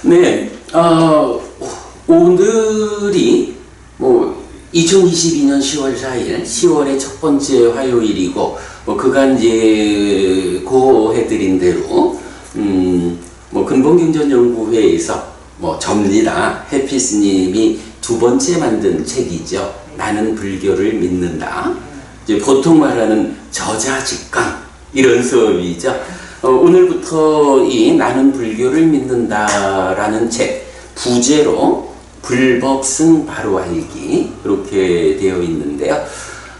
네, 오늘이 2022년 10월 4일, 10월의 첫 번째 화요일이고, 그간 이제 고해드린 대로, 근본경전연구회에서 접니다. 해피스님이 두 번째 만든 책이죠. 나는 불교를 믿는다. 이제 보통 말하는 저자직강 이런 수업이죠. 오늘부터 이 나는 불교를 믿는다라는 책 부제로 불법승 바로 알기 이렇게 되어 있는데요.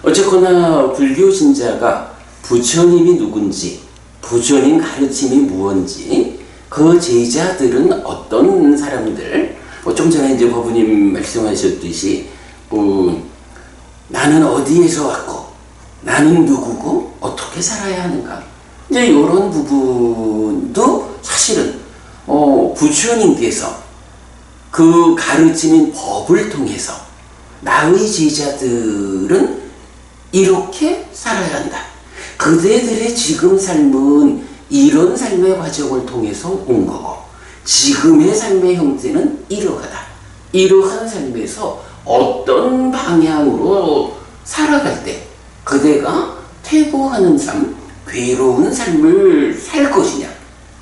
어쨌거나 불교 신자가 부처님이 누군지, 부처님 가르침이 무언지, 그 제자들은 어떤 사람들, 좀 전에 이제 법부님 말씀하셨듯이 나는 어디에서 왔고 나는 누구고 어떻게 살아야 하는가, 이제 이런 부분도 사실은 부처님께서 그 가르침인 법을 통해서 나의 제자들은 이렇게 살아야 한다, 그대들의 지금 삶은 이런 삶의 과정을 통해서 온 거고 지금의 삶의 형태는 이러하다, 이러한 삶에서 어떤 방향으로 살아갈 때 그대가 퇴보하는 삶, 괴로운 삶을 살 것이냐,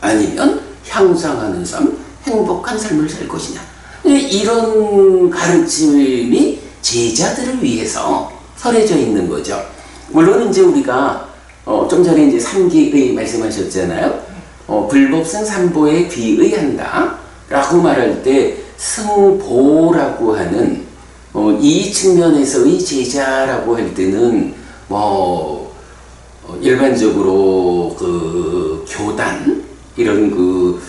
아니면 향상하는 삶, 행복한 삶을 살 것이냐, 이런 가르침이 제자들을 위해서 설해져 있는 거죠. 물론 이제 우리가 좀 전에 이제 삼기의 말씀하셨잖아요. 불법승 삼보에 귀의한다 라고 말할 때 승보라고 하는 이 측면에서의 제자라고 할 때는 일반적으로 그 교단 이런 그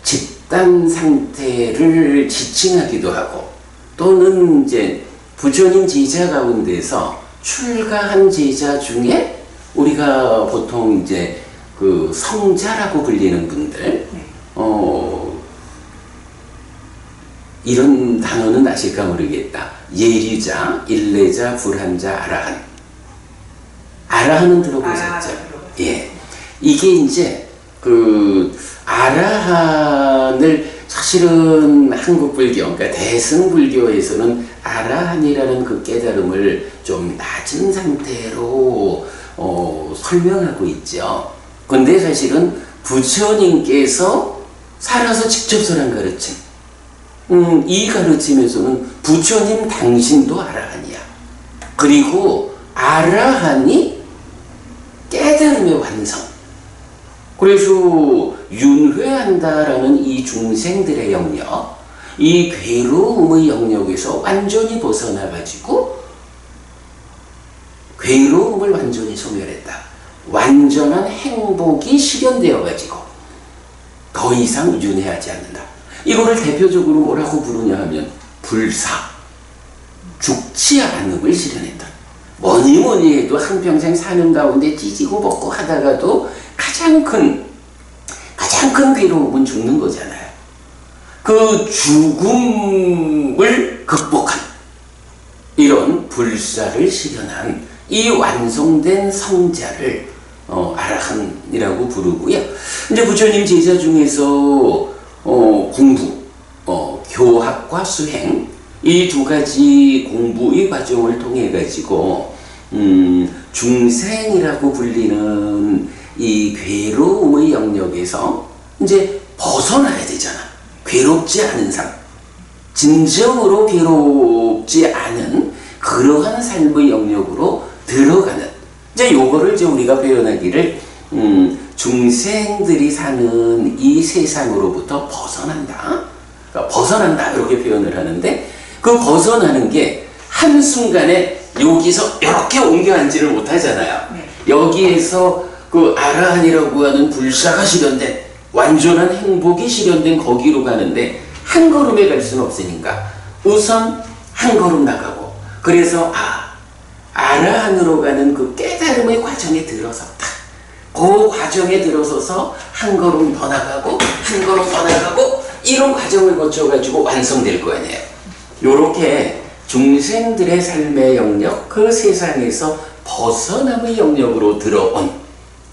집단 상태를 지칭하기도 하고, 또는 이제 부처님 제자 가운데서 출가한 제자 중에 우리가 보통 이제 그 성자라고 불리는 분들, 이런 단어는 아실까 모르겠다. 예류자, 일례자, 불한자, 아라한. 아라한은 들어보셨죠? 예. 이게 이제 그 아라한을 사실은 한국 불교, 그러니까 대승불교에서는 아라한이라는 그 깨달음을 좀 낮은 상태로 설명하고 있죠. 근데 사실은 부처님께서 살아서 직접 설한 가르침, 이 가르침에서는 부처님 당신도 아라한이야. 그리고 아라한이 깨달음의 완성. 그래서 윤회한다라는 이 중생들의 영역, 이 괴로움의 영역에서 완전히 벗어나가지고 괴로움을 완전히 소멸했다. 완전한 행복이 실현되어가지고 더 이상 윤회하지 않는다. 이거를 대표적으로 뭐라고 부르냐 하면 불사, 죽지 않음을 실현했다. 뭐니 해도 한평생 사는 가운데 찢고 먹고 하다가도 가장 큰 괴로움은 죽는 거잖아요. 그 죽음을 극복한 이런 불사를 실현한 이 완성된 성자를 아라한이라고 부르고요. 이제 부처님 제자 중에서 공부, 교학과 수행, 이 두 가지 공부의 과정을 통해 가지고 중생이라고 불리는 이 괴로움의 영역에서 이제 벗어나야 되잖아. 괴롭지 않은 삶, 진정으로 괴롭지 않은 그러한 삶의 영역으로 들어가는, 이제 요거를 이제 우리가 표현하기를 중생들이 사는 이 세상으로부터 벗어난다. 그러니까 벗어난다 이렇게 표현을 하는데, 그 벗어나는 게 한순간에 여기서 이렇게 옮겨 앉지를 못하잖아요. 여기에서 그 아라한이라고 하는 불사가 실현된 완전한 행복이 실현된 거기로 가는데 한 걸음에 갈 수는 없으니까 우선 한 걸음 나가고, 그래서 아라한으로 가는 그 깨달음의 과정에 들어섰다. 그 과정에 들어서서 한 걸음 더 나가고 한 걸음 더 나가고 이런 과정을 거쳐가지고 완성될 거 아니에요. 요렇게 중생들의 삶의 영역, 그 세상에서 벗어남의 영역으로 들어온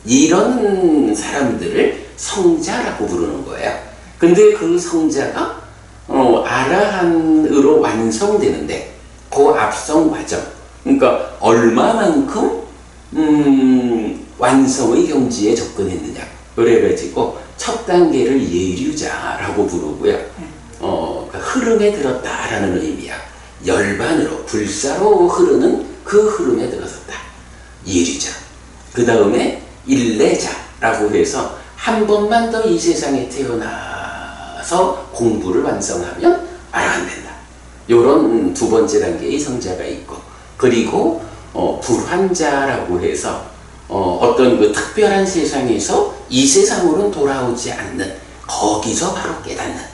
이런 사람들을 성자라고 부르는 거예요. 근데 그 성자가 아라한으로 완성되는데 그 앞선 과정, 그러니까 얼마만큼 완성의 경지에 접근했느냐. 그래가지고 첫 단계를 예류자라고 부르고요. 그러니까 흐름에 들었다라는 의미야. 열반으로 불사로 흐르는 그 흐름에 들어섰다. 예류자. 그 다음에 일례자라고 해서 한 번만 더 이 세상에 태어나서 공부를 완성하면 아라한 된다. 요런 두 번째 단계의 성자가 있고, 그리고 불환자라고 해서 어떤 그 특별한 세상에서 이 세상으로는 돌아오지 않는, 거기서 바로 깨닫는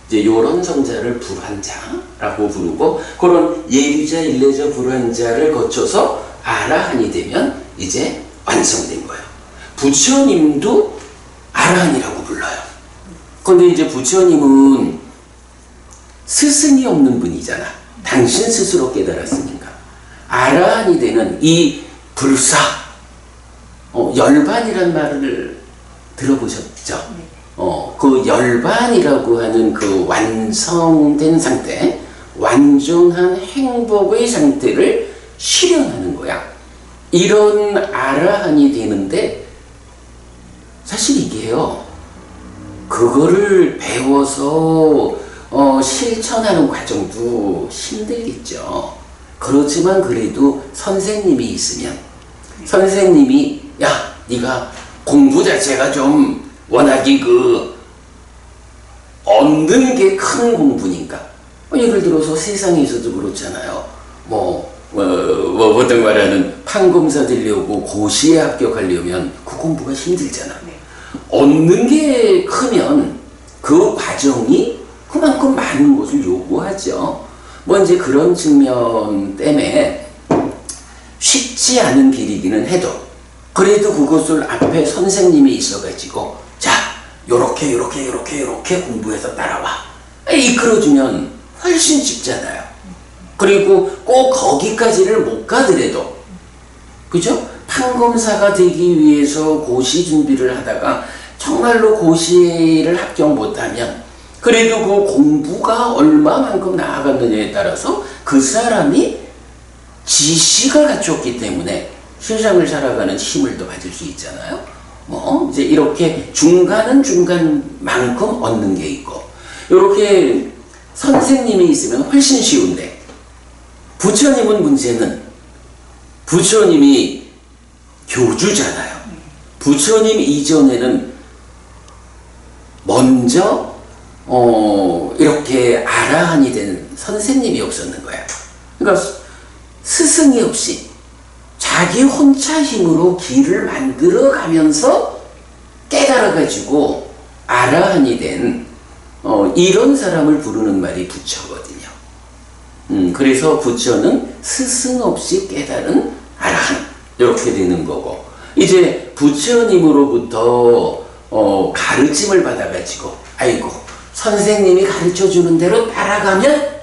이제 요런 성자를 불환자라고 부르고, 그런 예류자, 일례자, 불환자를 거쳐서 아라한이 되면 이제 완성된 거예요. 부처님도 아라한이라고 불러요. 근데 이제 부처님은 스승이 없는 분이잖아. 당신 스스로 깨달았으니까. 아라한이 되는 이 불사, 열반이란 말을 들어보셨죠? 그 열반이라고 하는 그 완성된 상태, 완전한 행복의 상태를 실현하는 거야. 이런 아라한이 되는데, 사실 이게요, 그거를 배워서 실천하는 과정도 힘들겠죠. 그렇지만 그래도 선생님이 있으면, 선생님이 야, 네가 공부 자체가 좀 워낙에 얻는 게 큰 공부니까, 예를 들어서 세상에서도 그렇잖아요. 보통 말하는 판검사 되려고 고시에 합격하려면 그 공부가 힘들잖아. 얻는 게 크면 그 과정이 그만큼 많은 것을 요구하죠. 이제 그런 측면 때문에 쉽지 않은 길이기는 해도, 그래도 그것을 앞에 선생님이 있어가지고 자, 요렇게 공부해서 따라와, 이끌어주면 훨씬 쉽잖아요. 그리고 꼭 거기까지를 못 가더라도, 그죠? 판검사가 되기 위해서 고시 준비를 하다가 정말로 고시를 합격 못하면, 그래도 그 공부가 얼마만큼 나아갔느냐에 따라서 그 사람이 지시가 갖췄기 때문에 세상을 살아가는 힘을 더 가질 수 있잖아요. 이제 이렇게 중간은 중간만큼 얻는 게 있고, 이렇게 선생님이 있으면 훨씬 쉬운데, 부처님은 문제는 부처님이 교주잖아요. 부처님 이전에는 먼저 이렇게 아라한이 된 선생님이 없었는 거야. 그러니까 스승이 없이 자기 혼자 힘으로 길을 만들어 가면서 깨달아가지고 아라한이 된 이런 사람을 부르는 말이 부처거든요. 그래서 부처는 스승 없이 깨달은 아라한, 이렇게 되는 거고, 이제 부처님으로부터 가르침을 받아가지고, 아이고 선생님이 가르쳐주는 대로 따라가면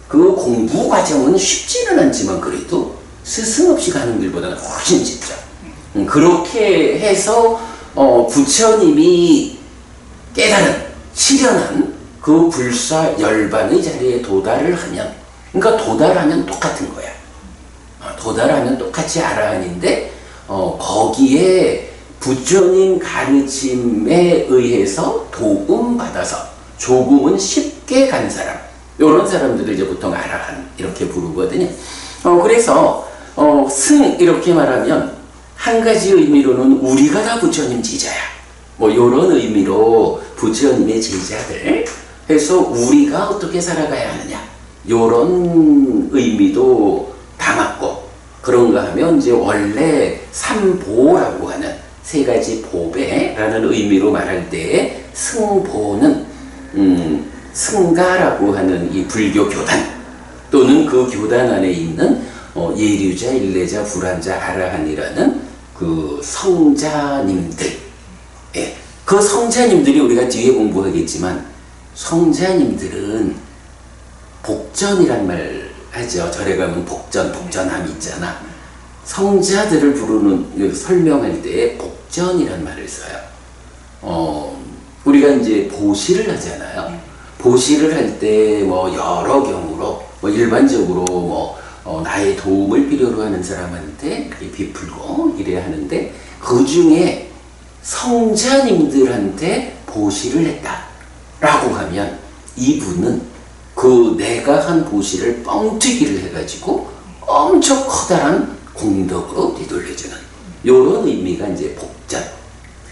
그 공부 과정은 쉽지는 않지만 그래도 스승 없이 가는 길보다는 훨씬 쉽죠. 그렇게 해서 부처님이 깨달은, 실현한 그 불사 열반의 자리에 도달을 하면, 그러니까 도달하면 똑같은 거야. 도달하면 똑같이 아라한인데, 거기에 부처님 가르침에 의해서 도움받아서 조금은 쉽게 간 사람, 이런 사람들을 이제 보통 아라한 이렇게 부르거든요. 그래서 승 이렇게 말하면 한 가지 의미로는 우리가 다 부처님 제자야, 이런 의미로 부처님의 제자들 해서 우리가 어떻게 살아가야 하느냐, 이런 의미도 담았고, 그런가 하면 이제 원래 삼보라고 하는 세 가지 보배라는 의미로 말할 때 승보는 승가라고 하는 이 불교 교단 또는 그 교단 안에 있는 예류자, 일례자, 불환자, 아라한이라는 그 성자님들, 그 성자님들이 우리가 뒤에 공부하겠지만, 성자님들은 복전이란 말 하죠. 절에 가면 복전함이 있잖아. 성자들을 부르는, 설명할 때 복전이란 말을 써요. 우리가 이제 보시를 하잖아요. 보시를 할 때 뭐 여러 경우로 뭐 일반적으로 뭐 나의 도움을 필요로 하는 사람한테 이렇게 베풀고 이래야 하는데 그 중에 성자님들한테 보시를 했다라고 하면 이분은 그 내가 한 보시를 뻥튀기를 해가지고 엄청 커다란 공덕으로 뒤돌려주는 요런 의미가 이제 복전.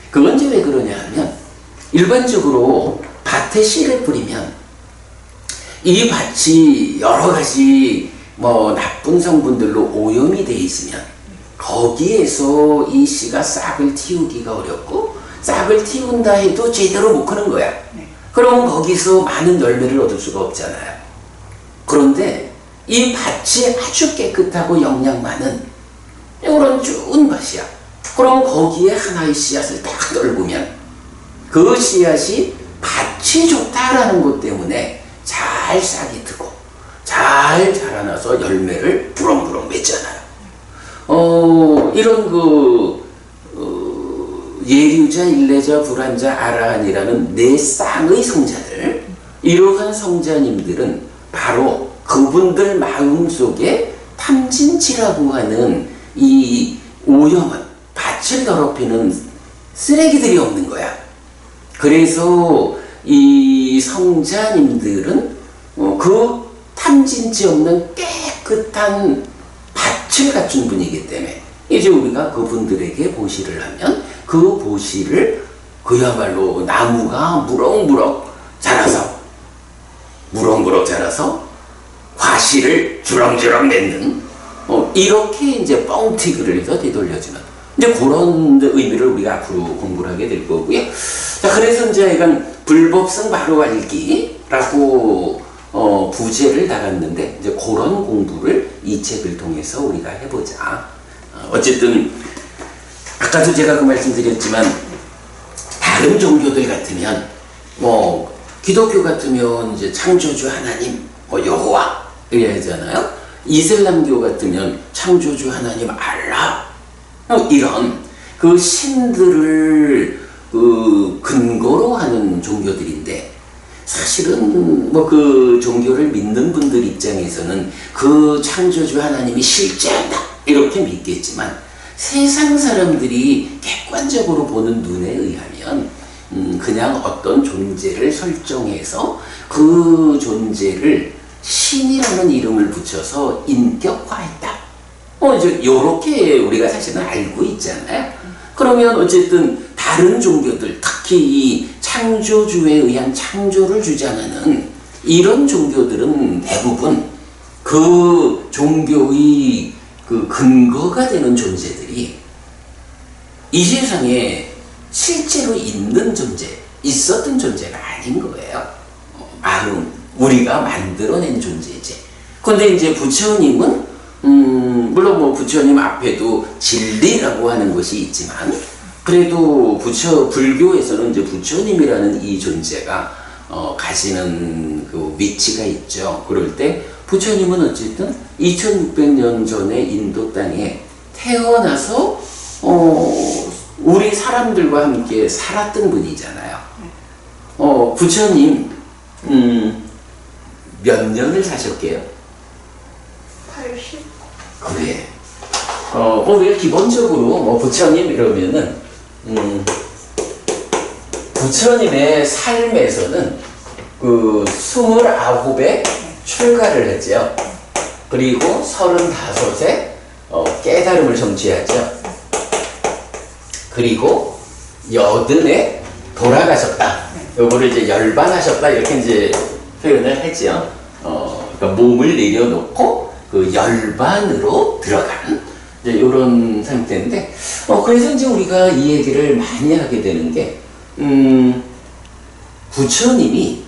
그건 이제 왜 그러냐 하면 일반적으로 밭에 씨를 뿌리면 이 밭이 여러 가지 뭐 나쁜 성분들로 오염이 돼 있으면 거기에서 이 씨가 싹을 틔우기가 어렵고 싹을 틔운다 해도 제대로 못 크는 거야. 그럼 거기서 많은 열매를 얻을 수가 없잖아요. 그런데 이 밭이 아주 깨끗하고 영양 많은 이런 좋은 밭이야. 그럼 거기에 하나의 씨앗을 딱 떨구면 그 씨앗이 밭이 좋다라는 것 때문에 잘 싹이 트고 잘 자라나서 열매를 부렁부렁 맺잖아요. 이런 예류자, 일례자, 불환자, 아라한이라는 네 쌍의 성자들, 이러한 성자님들은 바로 그분들 마음속에 탐진치라고 하는 이 오염은 밭을 더럽히는 쓰레기들이 없는 거야. 그래서 이 성자님들은 그 탐진치 없는 깨끗한 밭을 갖춘 분이기 때문에 이제 우리가 그분들에게 보시를 하면 그 보시를 그야말로 나무가 무럭무럭 자라서 과실을 주렁주렁 맺는 이렇게 이제 뻥튀기를 해서 뒤돌려주는 이제 그런 의미를 우리가 앞으로 공부를 하게 될 거고요. 자, 그래서 이제 이건 불법성 바로 알기라고 부제를 달았는데 이제 그런 공부를 이 책을 통해서 우리가 해보자. 어쨌든 아까도 제가 그 말씀드렸지만 다른 종교들 같으면 뭐 기독교 같으면 이제 창조주 하나님 여호와 이래야 하잖아요. 이슬람교 같으면 창조주 하나님 알라 이런 그 신들을 근거로 하는 종교들인데 사실은 뭐 그 종교를 믿는 분들 입장에서는 그 창조주 하나님이 실제한다 이렇게 믿겠지만 세상 사람들이 객관적으로 보는 눈에 의하면 그냥 어떤 존재를 설정해서 그 존재를 신이라는 이름을 붙여서 인격화했다. 이제 요렇게 우리가 사실은 알고 있잖아요. 그러면 어쨌든 다른 종교들, 특히 이 창조주에 의한 창조를 주장하는 이런 종교들은 대부분 그 종교의 그 근거가 되는 존재들이 이 세상에 실제로 있는 존재, 있었던 존재가 아닌 거예요. 우리가 만들어낸 존재지. 근데 이제 부처님은 물론 뭐 부처님 앞에도 진리라고 하는 것이 있지만 그래도 불교에서는 이제 부처님이라는 이 존재가 가지는 그 위치가 있죠. 그럴 때 부처님은 어쨌든 2600년 전에 인도 땅에 태어나서 우리 사람들과 함께 살았던 분이잖아요. 부처님 몇 년을 사셨게요? 80. 그래. 우리가 기본적으로 뭐 부처님 이러면은 부처님의 삶에서는 그 29에 출가를 했죠. 그리고 35에 깨달음을 성취하죠. 그리고 80에 돌아가셨다. 요거를 이제 열반하셨다 이렇게 이제 표현을 했죠. 그러니까 몸을 내려놓고 그 열반으로 들어간 이제 이런 상태인데, 그래서 이제 우리가 이 얘기를 많이 하게 되는 게, 부처님이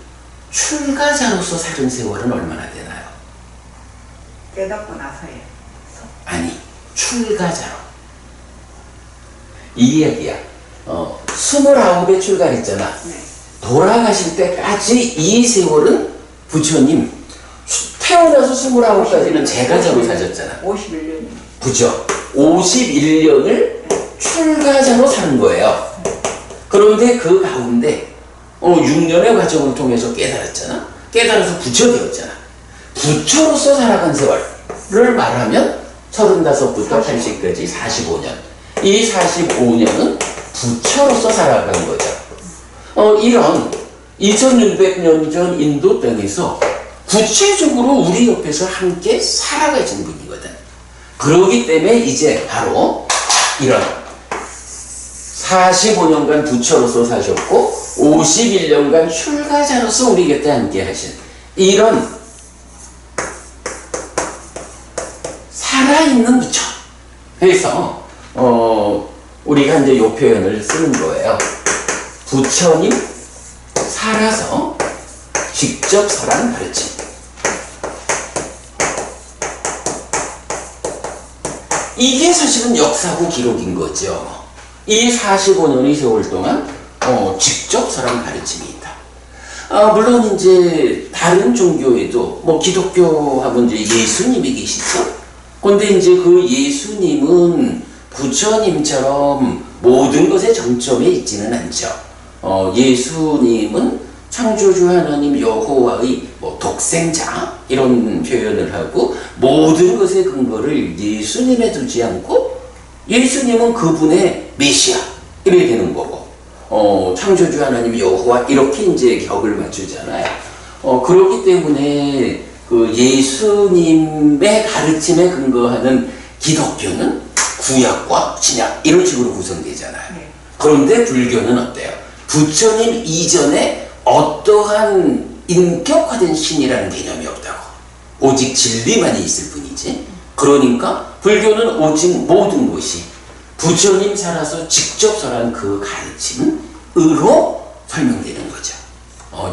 출가자로서 사는 세월은 얼마나 되나요? 깨닫고 나서요. 아니, 출가자로. 이 이야기야. 29에 출가했잖아. 네. 돌아가실 때까지 이 세월은 부처님 태어나서 29까지는 제가자로 사셨잖아. 51년. 그죠? 51년을 출가자로 사는 거예요. 그런데 그 가운데 6년의 과정을 통해서 깨달았잖아. 깨달아서 부처되었잖아. 부처로서 살아간 세월을 말하면 35부터 80까지 45년. 이 45년은 부처로서 살아간 거죠. 이런 2600년 전 인도 땅에서 구체적으로 우리 옆에서 함께 살아가신 분이거든. 그러기 때문에 이제 바로 이런 45년간 부처로서 사셨고 51년간 출가자로서 우리 곁에 함께 하신 이런 살아있는 부처. 그래서 우리가 이제 이 표현을 쓰는 거예요. 부처님 살아서 직접 설한 가르침. 이게 사실은 역사고 기록인 거죠. 이 45년의 세월 동안 직접 설한 가르침이 있다. 물론 이제 다른 종교에도 뭐 기독교하고 이제 예수님이 계시죠. 근데 이제 그 예수님은 부처님처럼 모든 것의 정점에 있지는 않죠. 예수님은 창조주 하나님 여호와의 뭐 독생자 이런 표현을 하고 모든 것의 근거를 예수님에 두지 않고 예수님은 그분의 메시아 이렇게 되는 거고 창조주 하나님 여호와 이렇게 이제 격을 맞추잖아요. 그렇기 때문에 그 예수님의 가르침에 근거하는 기독교는 구약과 신약 이런 식으로 구성되잖아요. 그런데 불교는 어때요? 부처님 이전에 어떠한 인격화된 신이라는 개념이 없다고. 오직 진리만이 있을 뿐이지. 그러니까 불교는 오직 모든 것이 부처님 살아서 직접 설한 그 가르침으로 설명되는 거죠.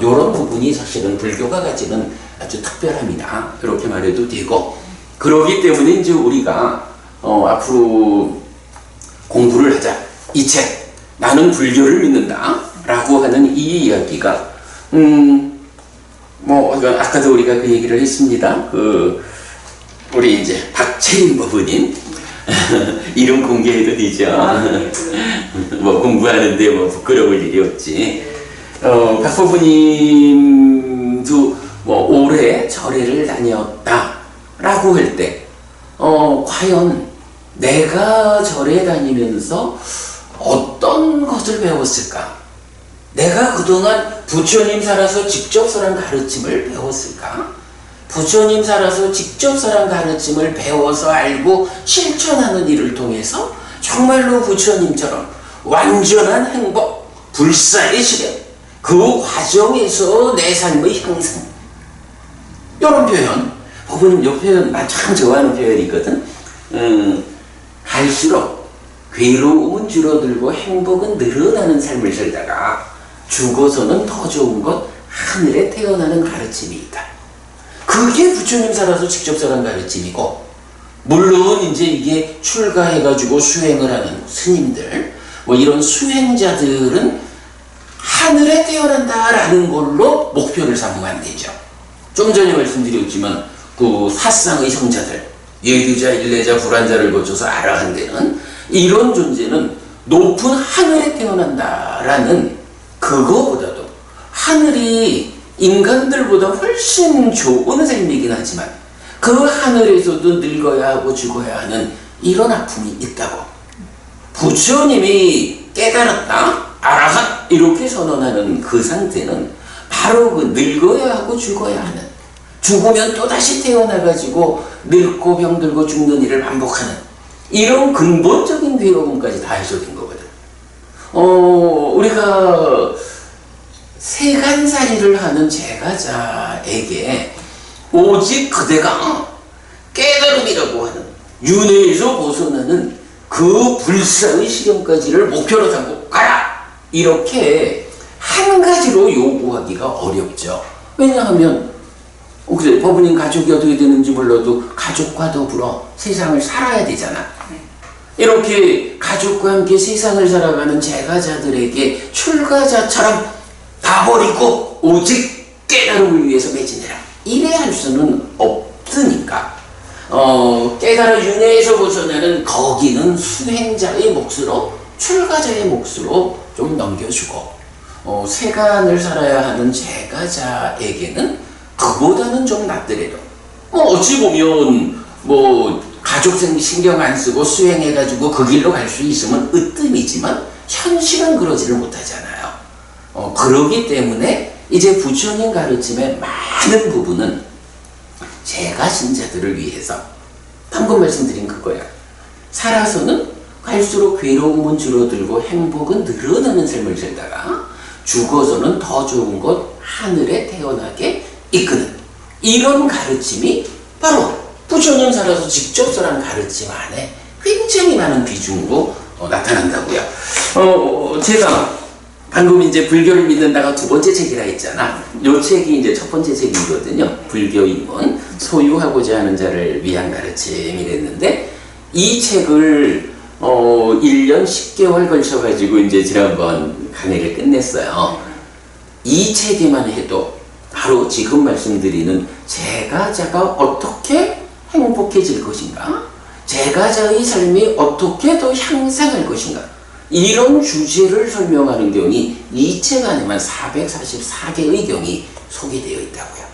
이런 부분이 사실은 불교가 가지는 아주 특별합니다. 이렇게 말해도 되고, 그러기 때문에 이제 우리가 앞으로 공부를 하자. 이 책, 나는 불교를 믿는다. 라고 하는 이 이야기가, 아까도 우리가 그 얘기를 했습니다. 우리 이제 박채림 법은인, 이름 공개해도 되죠. 뭐 공부하는데 뭐 부끄러울 일이 없지. 박 법은님도 뭐 올해 절에를 다녔다라고 할 때, 과연 내가 절에 다니면서 어떤 것을 배웠을까? 내가 그동안 부처님 살아서 직접 설한 가르침을 배웠을까? 부처님 살아서 직접 설한 가르침을 배워서 알고 실천하는 일을 통해서 정말로 부처님처럼 완전한 행복, 불사의 실현, 그 과정에서 내 삶의 향상. 이런 표현, 법은 이 표현 나 참 좋아하는 표현이거든. 갈수록 괴로움은 줄어들고 행복은 늘어나는 삶을 살다가 죽어서는 더 좋은 것 하늘에 태어나는 가르침이 있다. 그게 부처님 살아서 직접 설한 가르침이고, 물론 이제 이게 출가해가지고 수행을 하는 스님들, 뭐 이런 수행자들은 하늘에 태어난다라는 걸로 목표를 삼으면 안 되죠. 좀 전에 말씀드렸지만 그 사상의 성자들, 예두자, 일례자, 불환자를 거쳐서 아라한되는 이런 존재는 높은 하늘에 태어난다라는 그거보다도 하늘이 인간들보다 훨씬 좋은 삶이긴 하지만 그 하늘에서도 늙어야 하고 죽어야 하는 이런 아픔이 있다고. 부처님이 깨달았다, 아라한 이렇게 선언하는 그 상태는 바로 그 늙어야 하고 죽어야 하는, 죽으면 또다시 태어나가지고 늙고 병들고 죽는 일을 반복하는 이런 근본적인 괴로움까지 다 해소된 거거든. 우리가 세간살이를 하는 제가자에게 오직 그대가 깨달음이라고 하는 윤회에서 벗어나는 그 불사의 실현까지를 목표로 삼고 가라! 이렇게 한 가지로 요구하기가 어렵죠. 왜냐하면 그래, 법은인 가족이 어떻게 되는지 몰라도 가족과 더불어 세상을 살아야 되잖아. 이렇게 가족과 함께 세상을 살아가는 제가자들에게 출가자처럼 다 버리고 오직 깨달음을 위해서 매진해라, 이래 할 수는 없으니까 깨달아 윤회에서 벗어나는 거기는 수행자의 몫으로, 출가자의 몫으로 좀 넘겨주고, 세간을 살아야 하는 제가자에게는 그보다는 좀 낫더라도 어찌 보면 가족 신경 안 쓰고 수행해가지고 그 길로 갈 수 있으면 으뜸이지만 현실은 그러지를 못하잖아요. 그러기 때문에 이제 부처님 가르침의 많은 부분은 제가 신자들을 위해서 방금 말씀드린 그거야. 살아서는 갈수록 괴로움은 줄어들고 행복은 늘어나는 삶을 살다가 죽어서는 더 좋은 곳 하늘에 태어나게 이끄는 이런 가르침이 바로 부처님 살아서 직접 설한 가르침 안에 굉장히 많은 비중으로 나타난다고요. 제가 방금 이제 불교를 믿는다가 두 번째 책이라 했잖아. 요 책이 이제 첫 번째 책이거든요. 불교임은 소유하고자 하는 자를 위한 가르침이랬는데 이 책을 1년 10개월 걸쳐가지고 이제 지난번 강의를 끝냈어요. 이 책에만 해도 바로 지금 말씀드리는 제가자가 어떻게 행복해질 것인가? 제가자의 삶이 어떻게 더 향상할 것인가? 이런 주제를 설명하는 경이 이 책 안에만 444개의 경이 소개되어 있다고요.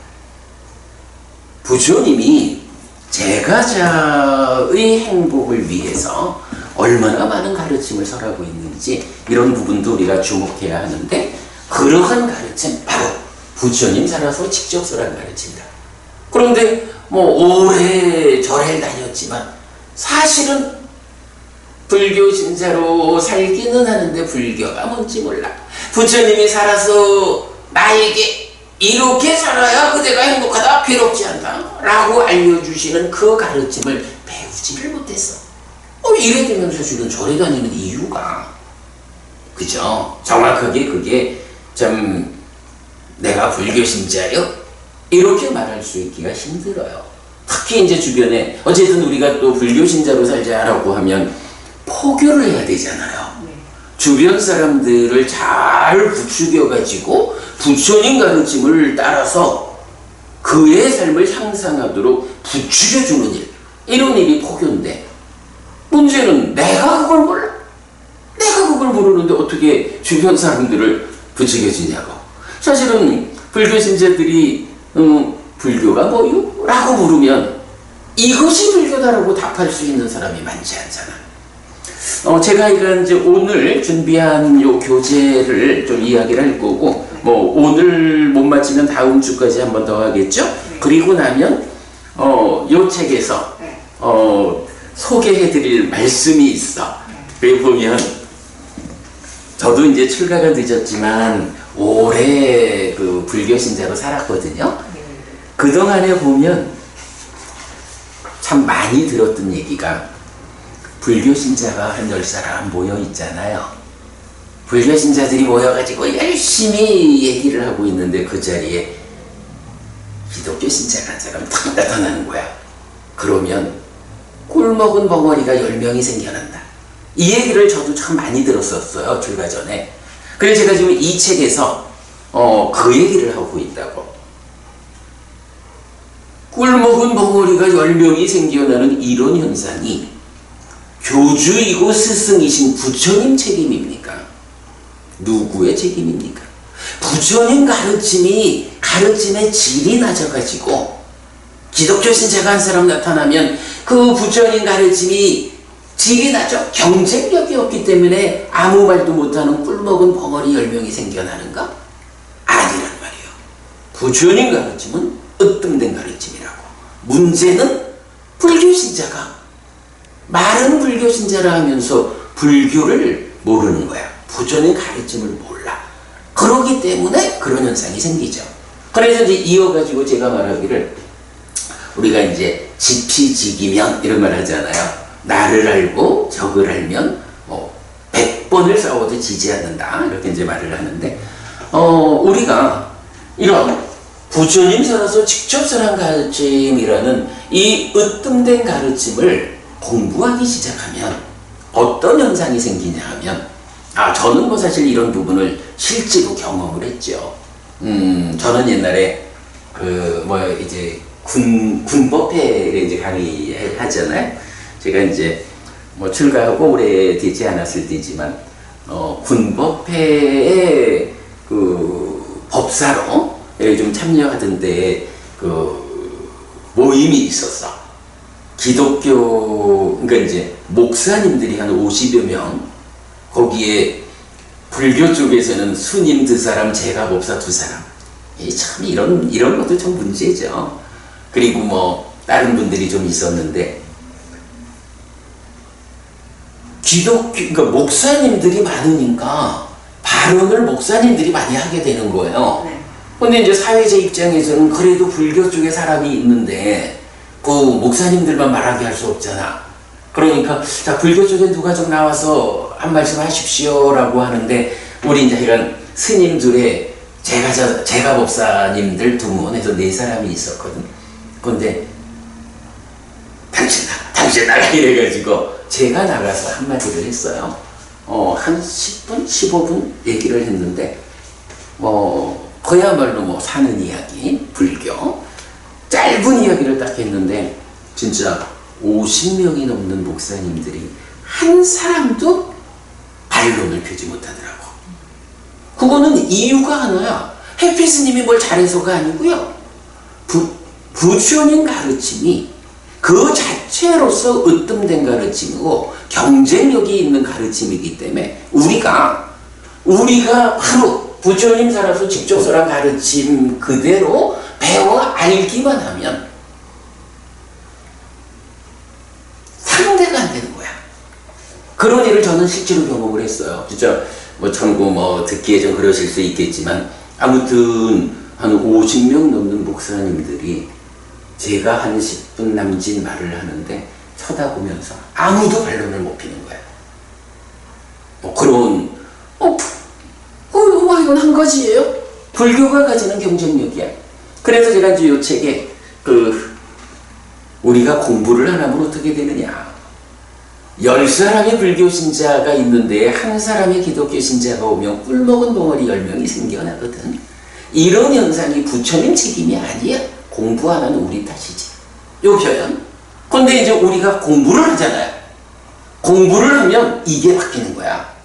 부처님이 제가자의 행복을 위해서 얼마나 많은 가르침을 설하고 있는지 이런 부분도 우리가 주목해야 하는데 그러한 가르침 바로 부처님 살아서 직접 설한 가르침이다. 그런데 오래 절에 다녔지만 사실은 불교 신자로 살기는 하는데 불교가 뭔지 몰라. 부처님이 살아서 나에게 이렇게 살아야 그대가 행복하다, 괴롭지 않다 라고 알려주시는 그 가르침을 배우지를 못했어. 이래 되면 사실은 절에 다니는 이유가 그죠? 정확하게 그게 참 내가 불교 신자요? 이렇게 말할 수 있기가 힘들어요. 특히 이제 주변에 어쨌든 우리가 또 불교 신자로 살자라고 하면 포교를 해야 되잖아요. 주변 사람들을 잘 부추겨가지고 부처님 가르침을 따라서 그의 삶을 향상하도록 부추겨주는 일, 이런 일이 포교인데 문제는 내가 그걸 몰라. 내가 그걸 모르는데 어떻게 주변 사람들을 부추겨주냐고. 사실은 불교 신자들이 불교가 뭐요? 라고 물으면 이것이 불교다라고 답할 수 있는 사람이 많지 않잖아. 제가 이제 오늘 준비한 요 교재를 좀 이야기를 할 거고 오늘 못 마치면 다음 주까지 한 번 더 하겠죠? 그리고 나면 요 책에서 소개해드릴 말씀이 있어. 여기 보면 저도 이제 출가가 늦었지만 오래 그 불교 신자로 살았거든요. 그동안에 보면 참 많이 들었던 얘기가 불교 신자가 한 10사람 모여 있잖아요. 불교 신자들이 모여가지고 열심히 얘기를 하고 있는데 그 자리에 기독교 신자가 한 사람 탁 나타나는 거야. 그러면 꿀먹은 벙어리가 10명이 생겨난다. 이 얘기를 저도 참 많이 들었었어요. 출가 전에. 그래서 제가 지금 이 책에서 그 얘기를 하고 있다고. 꿀먹은 벙어리가 10명이 생겨나는 이런 현상이 교주이고 스승이신 부처님 책임입니까? 누구의 책임입니까? 부처님 가르침의 질이 낮아가지고 기독교 신자가 한 사람 나타나면 그 부처님 가르침이 질이 낮아 경쟁력이 없기 때문에 아무 말도 못하는 꿀먹은 벙어리 10명이 생겨나는가? 아니란 말이에요. 부처님 가르침은 으뜸된 가르침이라고. 문제는 불교 신자가 말은 불교 신자라 하면서 불교를 모르는 거야. 부처님 가르침을 몰라. 그러기 때문에 그런 현상이 생기죠. 그래서 이제 이어가지고 제가 말하기를 우리가 이제 지피지기면 이런 말 하잖아요. 나를 알고 적을 알면 100번을 싸워도 지지 않는다. 이렇게 이제 말을 하는데 우리가 이런 부처님 살아서 직접 설한 가르침이라는 이 으뜸된 가르침을 공부하기 시작하면 어떤 현상이 생기냐 하면 저는 사실 이런 부분을 실제로 경험을 했죠. 저는 옛날에 이제 군법회를 이제 강의하잖아요. 제가 이제 출가하고 오래되지 않았을 때지만 군법회에 그 법사로 좀 참여하던데 그 모임이 있었어. 기독교, 그러니까 이제 목사님들이 한 50여 명, 거기에 불교 쪽에서는 스님 2사람, 제가 법사 2사람. 참 이런 것도 좀 문제죠. 그리고 뭐 다른 분들이 좀 있었는데, 그러니까 목사님들이 많으니까 발언을 목사님들이 많이 하게 되는 거예요. 네. 근데 이제 사회자 입장에서는 그래도 불교 쪽에 사람이 있는데 그 목사님들만 말하게 할 수 없잖아. 그러니까 자, 불교 쪽에 누가 좀 나와서 한 말씀 하십시오 라고 하는데, 우리 이제 이런 스님들의 제가 법사님들 2분 해서 4사람이 있었거든. 근데 당신 나가 이래가지고 제가 나가서 한마디를 했어요. 한 10분, 15분 얘기를 했는데, 그야말로 뭐 사는 이야기, 불교, 짧은 이야기를 딱 했는데, 진짜 50명이 넘는 목사님들이 한 사람도 반론을 펴지 못하더라고. 그거는 이유가 하나야. 해피스님이 뭘 잘해서가 아니고요. 부처님 가르침이 그 자체로서 으뜸된 가르침이고 경쟁력이 있는 가르침이기 때문에 우리가 바로 부처님 살아서 직접 설한 가르침 그대로 배워 알기만 하면 상대가 안 되는 거야. 그런 일을 저는 실제로 경험을 했어요. 진짜 뭐 참고 뭐 듣기에 좀 그러실 수 있겠지만, 아무튼 한 50명 넘는 목사님들이 제가 한 10분 남짓 말을 하는데 쳐다보면서 아무도 반론을 못 피는 거야. 그런 이건 한 가지예요. 불교가 가지는 경쟁력이야. 그래서 제가 이제 이 책에 우리가 공부를 안 하면 어떻게 되느냐. 10사람의 불교 신자가 있는데 한 사람의 기독교 신자가 오면 꿀먹은 덩어리 10명이 생겨나거든. 이런 현상이 부처님 책임이 아니야. 공부 안 하는 우리 탓이지. 요 표현. 근데 이제 우리가 공부를 하잖아요. 공부를 하면 이게 바뀌는 거야.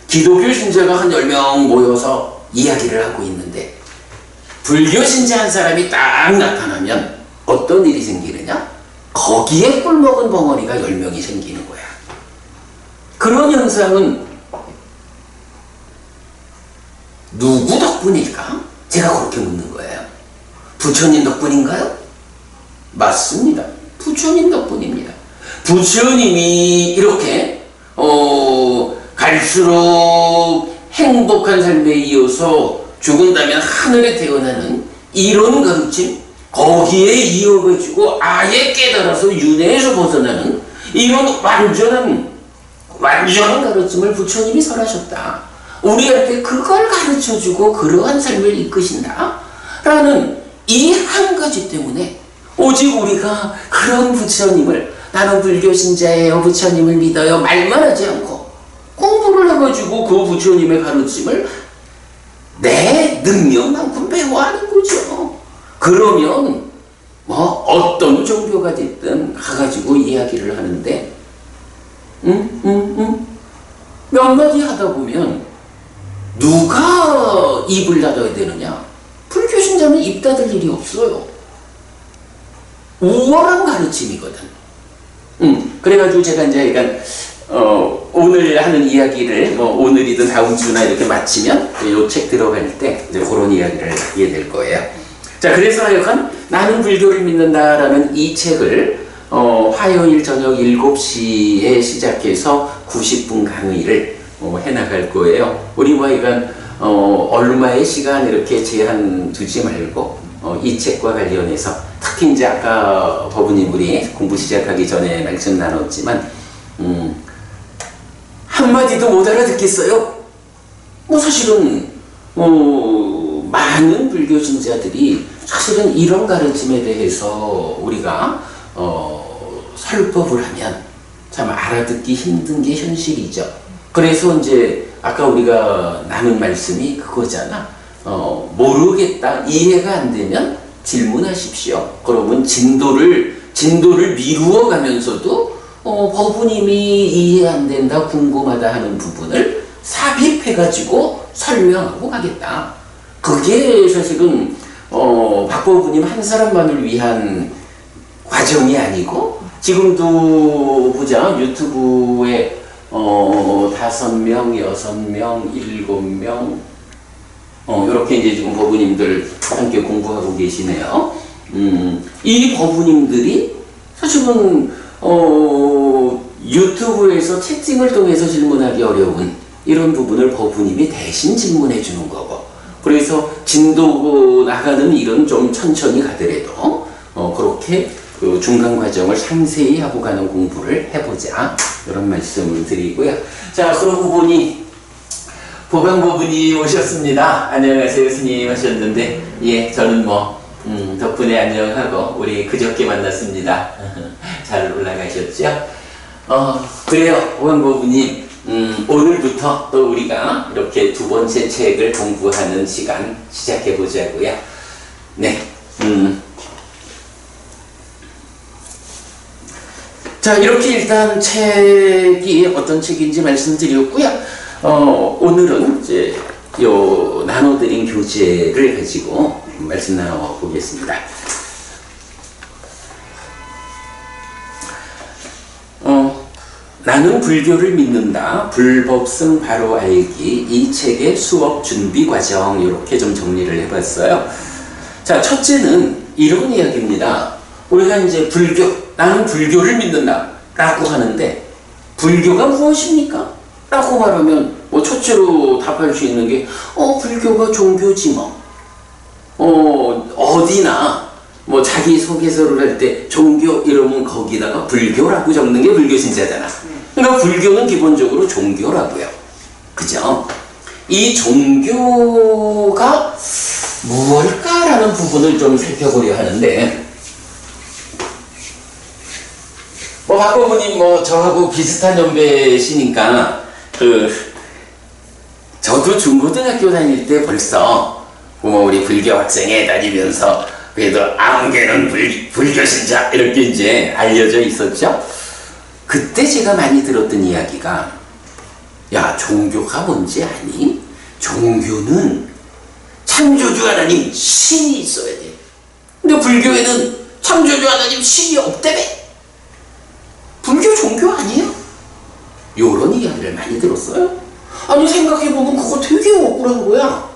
기독교 신자가 한 10명 모여서 이야기를 하고 있는데 불교 신자 한 사람이 딱 나타나면 어떤 일이 생기느냐? 거기에 꿀먹은 벙어리가 10명이 생기는 거야. 그런 현상은 누구 덕분일까? 제가 그렇게 묻는 거예요. 부처님 덕분인가요? 맞습니다. 부처님 덕분입니다. 부처님이 이렇게 갈수록 행복한 삶에 이어서 죽은다면 하늘에 태어나는 이런 가르침, 거기에 이어가지고 아예 깨달아서 윤회에서 벗어나는 이런 완전한 가르침을 부처님이 설하셨다. 우리한테 그걸 가르쳐주고 그러한 삶을 이끄신다 라는 이 한 가지 때문에 오직 우리가 그런 부처님을, 나는 불교 신자예요, 부처님을 믿어요 말만 하지 않고 공부를 해가지고 그 부처님의 가르침을 내 능력만큼 배워하는 거죠. 그러면 뭐 어떤 종교가 됐든 가가지고 이야기를 하는데 몇 마디 하다 보면 누가 입을 닫아야 되느냐? 불교 신자는 입 닫을 일이 없어요. 우월한 가르침이거든. 그래가지고 제가 이제 약간 오늘 하는 이야기를 오늘이든 다음 주나 이렇게 마치면 이 책 들어갈 때 이제 그런 이야기를 하게 될 거예요. 자, 그래서 하여간 나는 불교를 믿는다라는 이 책을 화요일 저녁 7시에 시작해서 90분 강의를 해나갈 거예요. 우리 뭐 이건 얼마의 시간 이렇게 제한 두지 말고 이 책과 관련해서 특히 이제 아까 법우님 우리 공부 시작하기 전에 말씀 나눴지만 한마디도 못 알아듣겠어요. 사실은 많은 불교 신자들이 사실은 이런 가르침에 대해서 우리가 설법을 하면 참 알아듣기 힘든 게 현실이죠. 그래서 이제 아까 우리가 나눈 말씀이 그거잖아. 모르겠다, 이해가 안 되면 질문하십시오. 그러면 진도를 미루어 가면서도 법우님이 이해 안 된다, 궁금하다 하는 부분을 삽입해가지고 설명하고 가겠다. 그게 사실은 박보부님 한 사람만을 위한 과정이 아니고 지금도 보자 유튜브에 5명, 6명, 7명 이렇게 이제 지금 법부님들 함께 공부하고 계시네요. 이 법부님들이 사실은 유튜브에서 채팅을 통해서 질문하기 어려운 이런 부분을 법부님이 대신 질문해 주는 거고, 그래서 진도 나가는 일은 좀 천천히 가더라도 그렇게 그 중간 과정을 상세히 하고 가는 공부를 해보자, 이런 말씀을 드리고요. 자, 그러고 보니 보강법부님 오셨습니다. 안녕하세요. 스님 하셨는데, 예, 저는 덕분에 안녕하고 우리 그저께 만났습니다. 잘 올라가셨죠? 그래요. 보강법부님, 오늘부터 또 우리가 이렇게 두 번째 책을 공부하는 시간 시작해 보자고요. 네. 자, 이렇게 일단 책이 어떤 책인지 말씀드렸고요. 오늘은 이제 요 나눠드린 교재를 가지고 말씀 나눠보겠습니다. 나는 불교를 믿는다. 불법승 바로 알기. 이 책의 수업 준비 과정, 이렇게 좀 정리를 해봤어요. 자, 첫째는 이런 이야기입니다. 우리가 이제 나는 불교를 믿는다 라고 하는데, 불교가 무엇입니까? 라고 말하면 첫째로 답할 수 있는 게 불교가 종교지 어디나 자기 소개서를 할 때 종교 이러면 거기다가 불교라고 적는 게 불교 신자잖아. 그러니까 불교는 기본적으로 종교라고요. 그죠? 이 종교가 무엇일까라는 부분을 좀 살펴보려 하는데, 박보부님 저하고 비슷한 연배시니까 저도 중고등학교 다닐 때 벌써 우리 불교 학생회 다니면서 그래도 아무개는 불교 신자 이렇게 이제 알려져 있었죠. 그때 제가 많이 들었던 이야기가, 야, 종교가 뭔지 아니? 종교는 창조주 하나님 신이 있어야 돼. 근데 불교에는 창조주 하나님 신이 없다며. 불교 종교 아니에요? 요런 이야기를 많이 들었어요. 아니, 생각해보면 그거 되게 억울한 거야.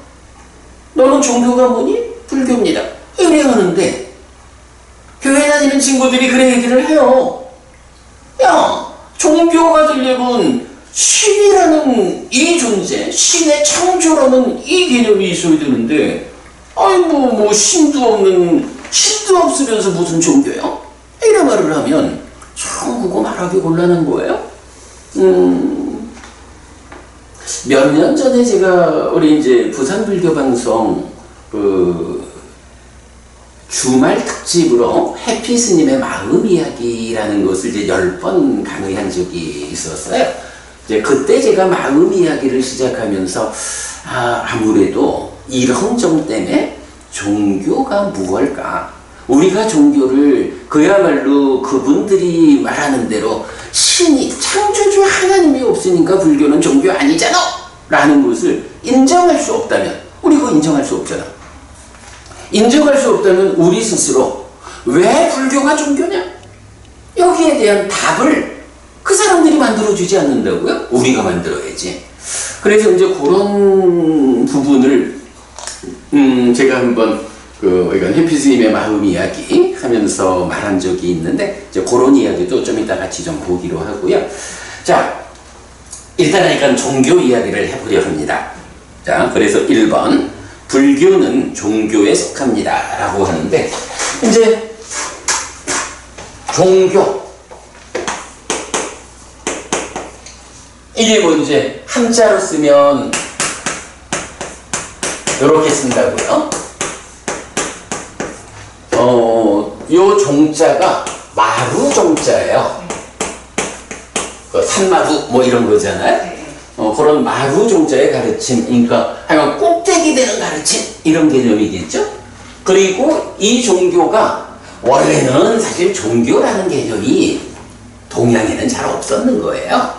너는 종교가 뭐니? 불교입니다. 이래 하는데 교회 다니는 친구들이 그래 얘기를 해요. 야, 종교가 되려면 신이라는 이 존재, 신의 창조라는 이 개념이 있어야 되는데, 아이고 신도 없으면서 무슨 종교야? 이런 말을 하면 참 그거 말하기 곤란한 거예요. 몇 년 전에 제가 우리 이제 부산 불교 방송 주말 특집으로 해피 스님의 마음 이야기라는 것을 이제 10번 강의한 적이 있었어요. 이제 그때 제가 마음 이야기를 시작하면서 아무래도 이런 점 때문에 종교가 무엇일까? 우리가 종교를 그야말로 그분들이 말하는 대로 신이 창조주 하나님이 없으니까 불교는 종교 아니잖아! 라는 것을 인정할 수 없다면, 우리 그거 인정할 수 없잖아. 인정할 수 없다면 우리 스스로 왜 불교가 종교냐? 여기에 대한 답을 그 사람들이 만들어주지 않는다고요? 우리가 만들어야지. 그래서 이제 그런 부분을 제가 한번 이건 해피스님의 마음 이야기 하면서 말한 적이 있는데, 이제 그런 이야기도 좀 이따 같이 좀 보기로 하고요. 자, 일단 그러니까 종교 이야기를 해보려 합니다. 자, 그래서 1번, 불교는 종교에 속합니다 라고 하는데, 이제 종교, 이게 이제 한자로 쓰면 이렇게 쓴다고요. 요 종자가 마루 종자예요. 산마루 이런 거잖아요. 그런 마루 종자의 가르침, 그러니까 하여간 꼭대기 되는 가르침, 이런 개념이겠죠. 그리고 이 종교가 원래는 사실 종교라는 개념이 동양에는 잘 없었는 거예요.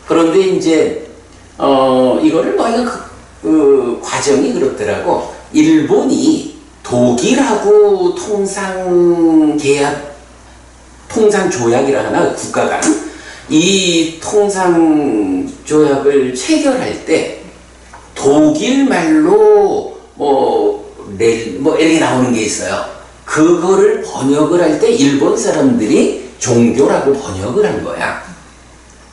그런데 이제 이거를 뭐 이거 그 과정이 그렇더라고. 일본이 독일하고 통상 조약이라 하나, 국가 간 이 통상 조약을 체결할 때 독일 말로 이렇게 나오는 게 있어요. 그거를 번역을 할 때 일본 사람들이 종교라고 번역을 한 거야.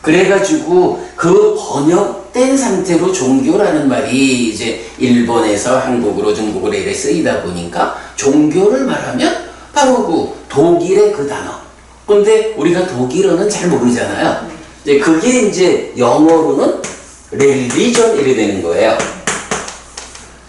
그래가지고 그 번역된 상태로 종교라는 말이 이제 일본에서 한국으로 중국으로 이렇게 쓰이다 보니까 종교를 말하면 바로 그 독일의 그 단어. 근데 우리가 독일어는 잘 모르잖아요. 이제 그게 이제 영어로는 religion 이렇게 되는 거예요.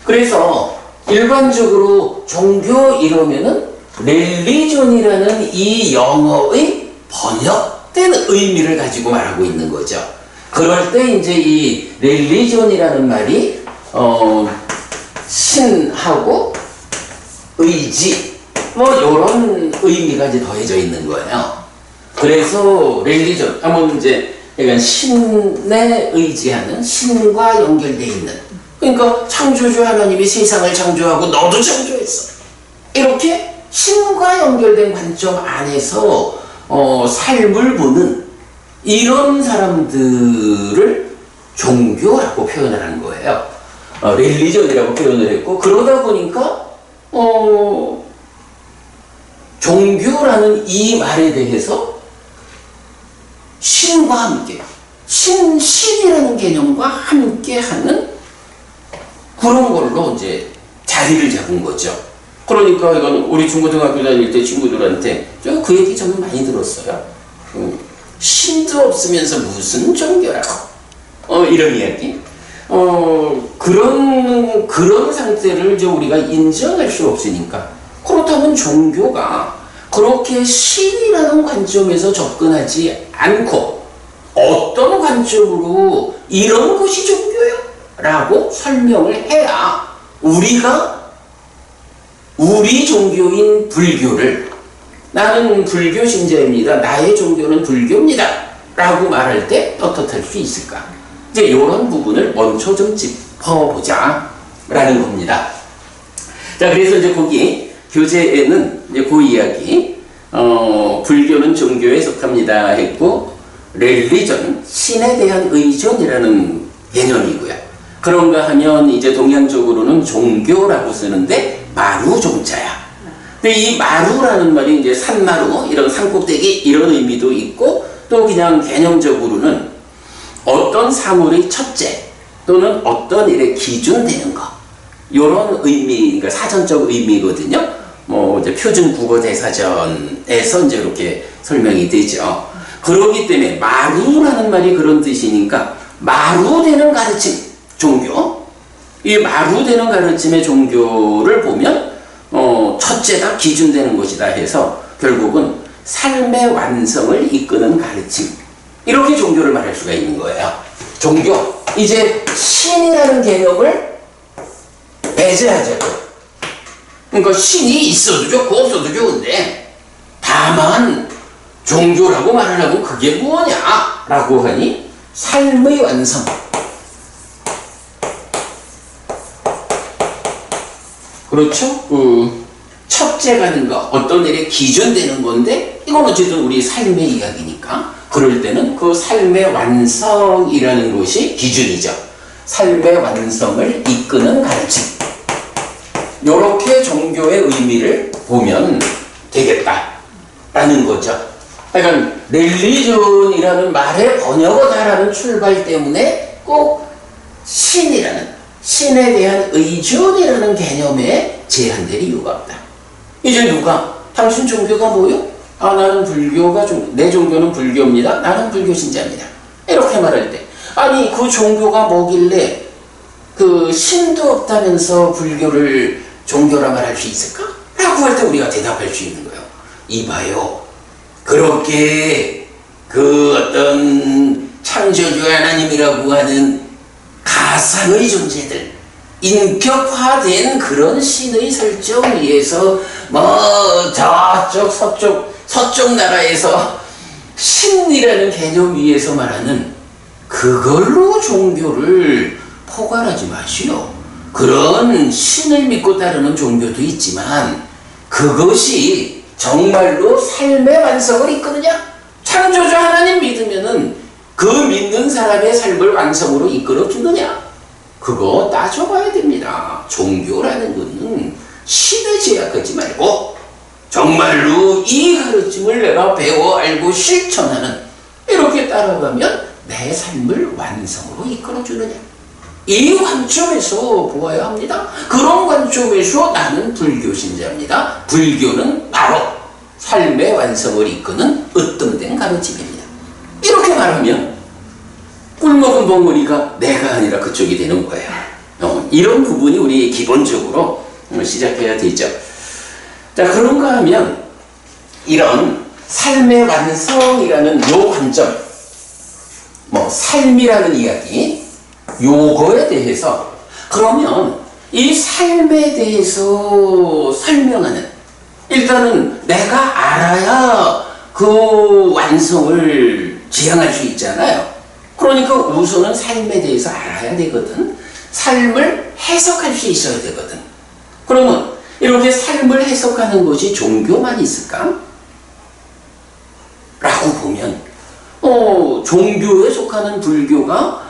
그래서 일반적으로 종교 이러면은 religion이라는 이 영어의 번역된 의미를 가지고 말하고 있는 거죠. 그럴 때 이제 이 religion이라는 말이 신하고 의지 이런 의미가 이제 더해져 있는 거예요. 그래서 religion 하면 이제 약간 신에 의지하는, 신과 연결되어 있는, 그러니까 창조주 하나님이 세상을 창조하고 너도 창조했어, 이렇게 신과 연결된 관점 안에서 삶을 보는 이런 사람들을 종교라고 표현을 한 거예요. religion이라고 표현을 했고, 그러다 보니까 종교라는 이 말에 대해서 신과 함께, 신이라는 개념과 함께하는 그런 걸로 이제 자리를 잡은 거죠. 그러니까 이건 우리 중고등학교 다닐 때 친구들한테 저 그 얘기 정말 많이 들었어요. 신도 없으면서 무슨 종교라고, 이런 이야기. 그런 상태를 이제 우리가 인정할 수 없으니까, 그렇다면 종교가 그렇게 신이라는 관점에서 접근하지 않고 어떤 관점으로 이런 것이 종교요? 라고 설명을 해야 우리가 우리 종교인 불교를, 나는 불교 신자입니다, 나의 종교는 불교입니다 라고 말할 때 떳떳할 수 있을까? 이제 이런 부분을 먼저 좀 짚어보자 라는 겁니다. 자, 그래서 이제 거기 교재에는 이제 그 이야기, 불교는 종교에 속합니다 했고, religion, 신에 대한 의존이라는 개념이고요. 그런가 하면 이제 동양적으로는 종교라고 쓰는데 마루종자야. 근데 이 마루라는 말이 이제 산마루, 이런 산꼭대기 이런 의미도 있고, 또 그냥 개념적으로는 어떤 사물의 첫째 또는 어떤 일의 기준 되는 거, 이런 의미, 그러니까 사전적 의미거든요. 이제 표준 국어 대사전에서 이제 이렇게 설명이 되죠. 그렇기 때문에 마루라는 말이 그런 뜻이니까 마루되는 가르침, 종교. 이 마루되는 가르침의 종교를 보면 첫째다, 기준되는 것이다 해서 결국은 삶의 완성을 이끄는 가르침, 이렇게 종교를 말할 수가 있는 거예요. 종교. 이제 신이라는 개념을 배제하자고. 그러니까 신이 있어도 좋고 없어도 좋은데, 다만 종교라고 말하려면 그게 뭐냐 라고 하니 삶의 완성. 그렇죠? 첫째가 되는 거, 어떤 일에 기준되는 건데, 이건 어쨌든 우리 삶의 이야기니까 그럴 때는 그 삶의 완성이라는 것이 기준이죠. 삶의 완성을 이끄는 가르침. 이렇게 종교의 의미를 보면 되겠다라는 거죠. 그러니까 religion이라는 말의 번역어다라는 출발 때문에 꼭 신이라는, 신에 대한 의존이라는 개념에 제한될 이유가 없다. 이제 누가 당신 종교가 뭐요? 나는 불교가 내 종교는 불교입니다, 나는 불교 신자입니다, 이렇게 말할 때, 아니 그 종교가 뭐길래 그 신도 없다면서 불교를 종교라 말할 수 있을까? 라고 할 때 우리가 대답할 수 있는 거예요. 이봐요, 그렇게 그 어떤 창조주 하나님이라고 하는 가상의 존재들, 인격화된 그런 신의 설정 위에서 저쪽 서쪽 나라에서 신이라는 개념 위에서 말하는 그 그걸로 종교를 포괄하지 마시오. 그런 신을 믿고 따르는 종교도 있지만 그것이 정말로 삶의 완성을 이끄느냐? 창조주 하나님 믿으면은 그 믿는 사람의 삶을 완성으로 이끌어 주느냐? 그거 따져봐야 됩니다. 종교라는 것은 신에 제약하지 말고 정말로 이 가르침을 내가 배워 알고 실천하는, 이렇게 따라가면 내 삶을 완성으로 이끌어 주느냐? 이 관점에서 보아야 합니다. 그런 관점에서 나는 불교 신자입니다. 불교는 바로 삶의 완성을 이끄는 으뜸된 가르침입니다. 이렇게 말하면 꿀먹은 벙어리가 내가 아니라 그쪽이 되는 거예요. 이런 부분이 우리 기본적으로 시작해야 되죠. 자, 그런가 하면 이런 삶의 완성이라는 요 관점, 삶이라는 이야기, 요거에 대해서, 그러면 이 삶에 대해서 설명하는, 일단은 내가 알아야 그 완성을 지향할 수 있잖아요. 그러니까 우선은 삶에 대해서 알아야 되거든. 삶을 해석할 수 있어야 되거든. 그러면 이렇게 삶을 해석하는 것이 종교만 있을까? 라고 보면 종교에 속하는 불교가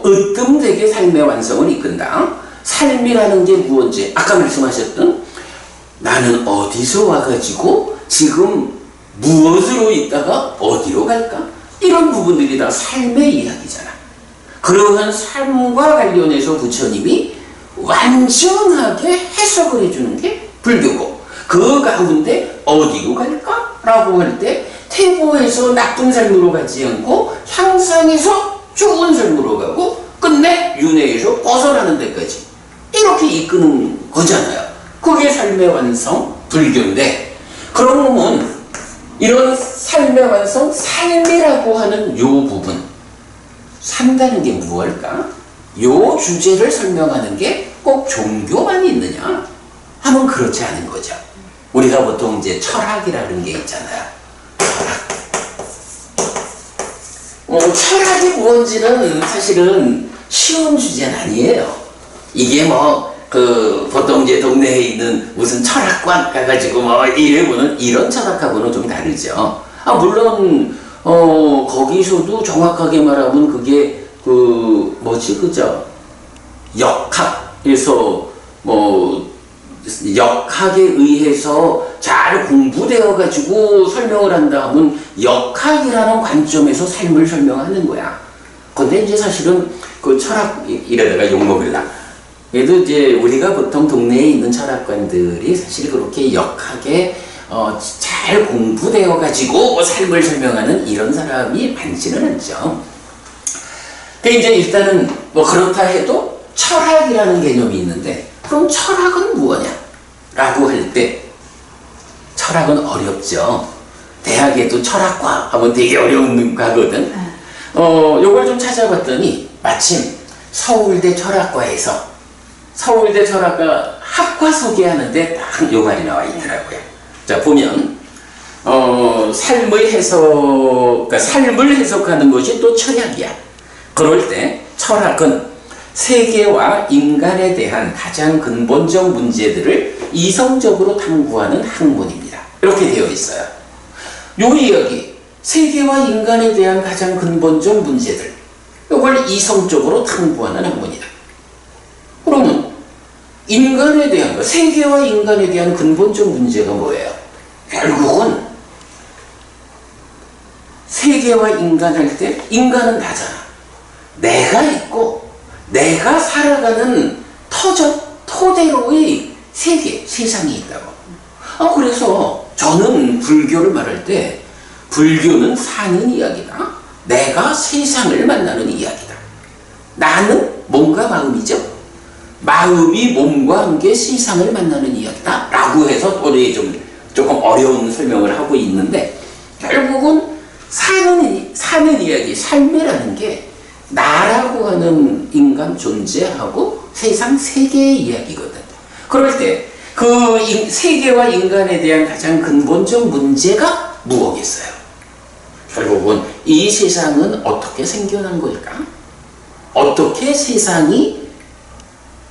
으뜸되게 삶의 완성을 이끈다. 삶이라는 게 무엇인지 아까 말씀하셨던, 나는 어디서 와가지고 지금 무엇으로 있다가 어디로 갈까? 이런 부분들이 다 삶의 이야기잖아. 그러한 삶과 관련해서 부처님이 완전하게 해석을 해주는 게 불교고, 그 가운데 어디로 갈까? 라고 할 때 태보에서 나쁜 삶으로 가지 않고 향상해서 좋은 삶으로 가고 끝내 윤회에서 벗어나는 데까지 이렇게 이끄는 거잖아요. 그게 삶의 완성 불교인데, 그러면 이런 삶의 완성, 삶이라고 하는 요 부분, 산다는 게 무엇일까? 요 주제를 설명하는 게 꼭 종교만 있느냐 하면 그렇지 않은 거죠. 우리가 보통 이제 철학이라는 게 있잖아요. 철학이 뭔지는 사실은 쉬운 주제는 아니에요. 이게 보통 이제 동네에 있는 무슨 철학관 가가지고 이래보는 이런 철학하고는 좀 다르죠. 물론, 거기서도 정확하게 말하면 그게 그죠? 역학에서 역학에 의해서 잘 공부되어 가지고 설명을 한다 하면 역학이라는 관점에서 삶을 설명하는 거야. 근데 이제 사실은 그 철학 이러다가 욕먹을라. 그래도 이제 우리가 보통 동네에 있는 철학관들이 사실 그렇게 역학에 잘 공부되어 가지고 삶을 설명하는 이런 사람이 많지는 않죠. 근데 이제 일단은 그렇다 해도 철학이라는 개념이 있는데, 그럼 철학은 무엇냐? 라고 할 때 철학은 어렵죠. 대학에도 철학과 하면 되게 어려운 과거든. 요걸 좀 찾아봤더니 마침 서울대 철학과에서 서울대 철학과 학과 소개하는데 딱 요 말이 나와 있더라고요. 자, 보면 삶을 해석하는 것이 또 철학이야. 그럴 때 철학은 세계와 인간에 대한 가장 근본적 문제들을 이성적으로 탐구하는 학문입니다. 이렇게 되어 있어요. 요 이야기, 세계와 인간에 대한 가장 근본적 문제들, 이걸 이성적으로 탐구하는 학문이다. 그러면 인간에 대한, 세계와 인간에 대한 근본적 문제가 뭐예요? 결국은 세계와 인간 할 때 인간은 나잖아. 내가 있고 내가 살아가는 토대로의 세계, 세상이 있다고. 그래서 저는 불교를 말할 때 불교는 사는 이야기다. 내가 세상을 만나는 이야기다. 나는 몸과 마음이죠. 마음이 몸과 함께 세상을 만나는 이야기다. 라고 해서 오늘 조금 어려운 설명을 하고 있는데, 결국은 사는 이야기, 삶이라는 게 나라고 하는 인간 존재하고 세상 세계의 이야기거든. 그럴 때 그 세계와 인간에 대한 가장 근본적 문제가 무엇겠어요? 결국은 이 세상은 어떻게 생겨난 걸까? 어떻게 세상이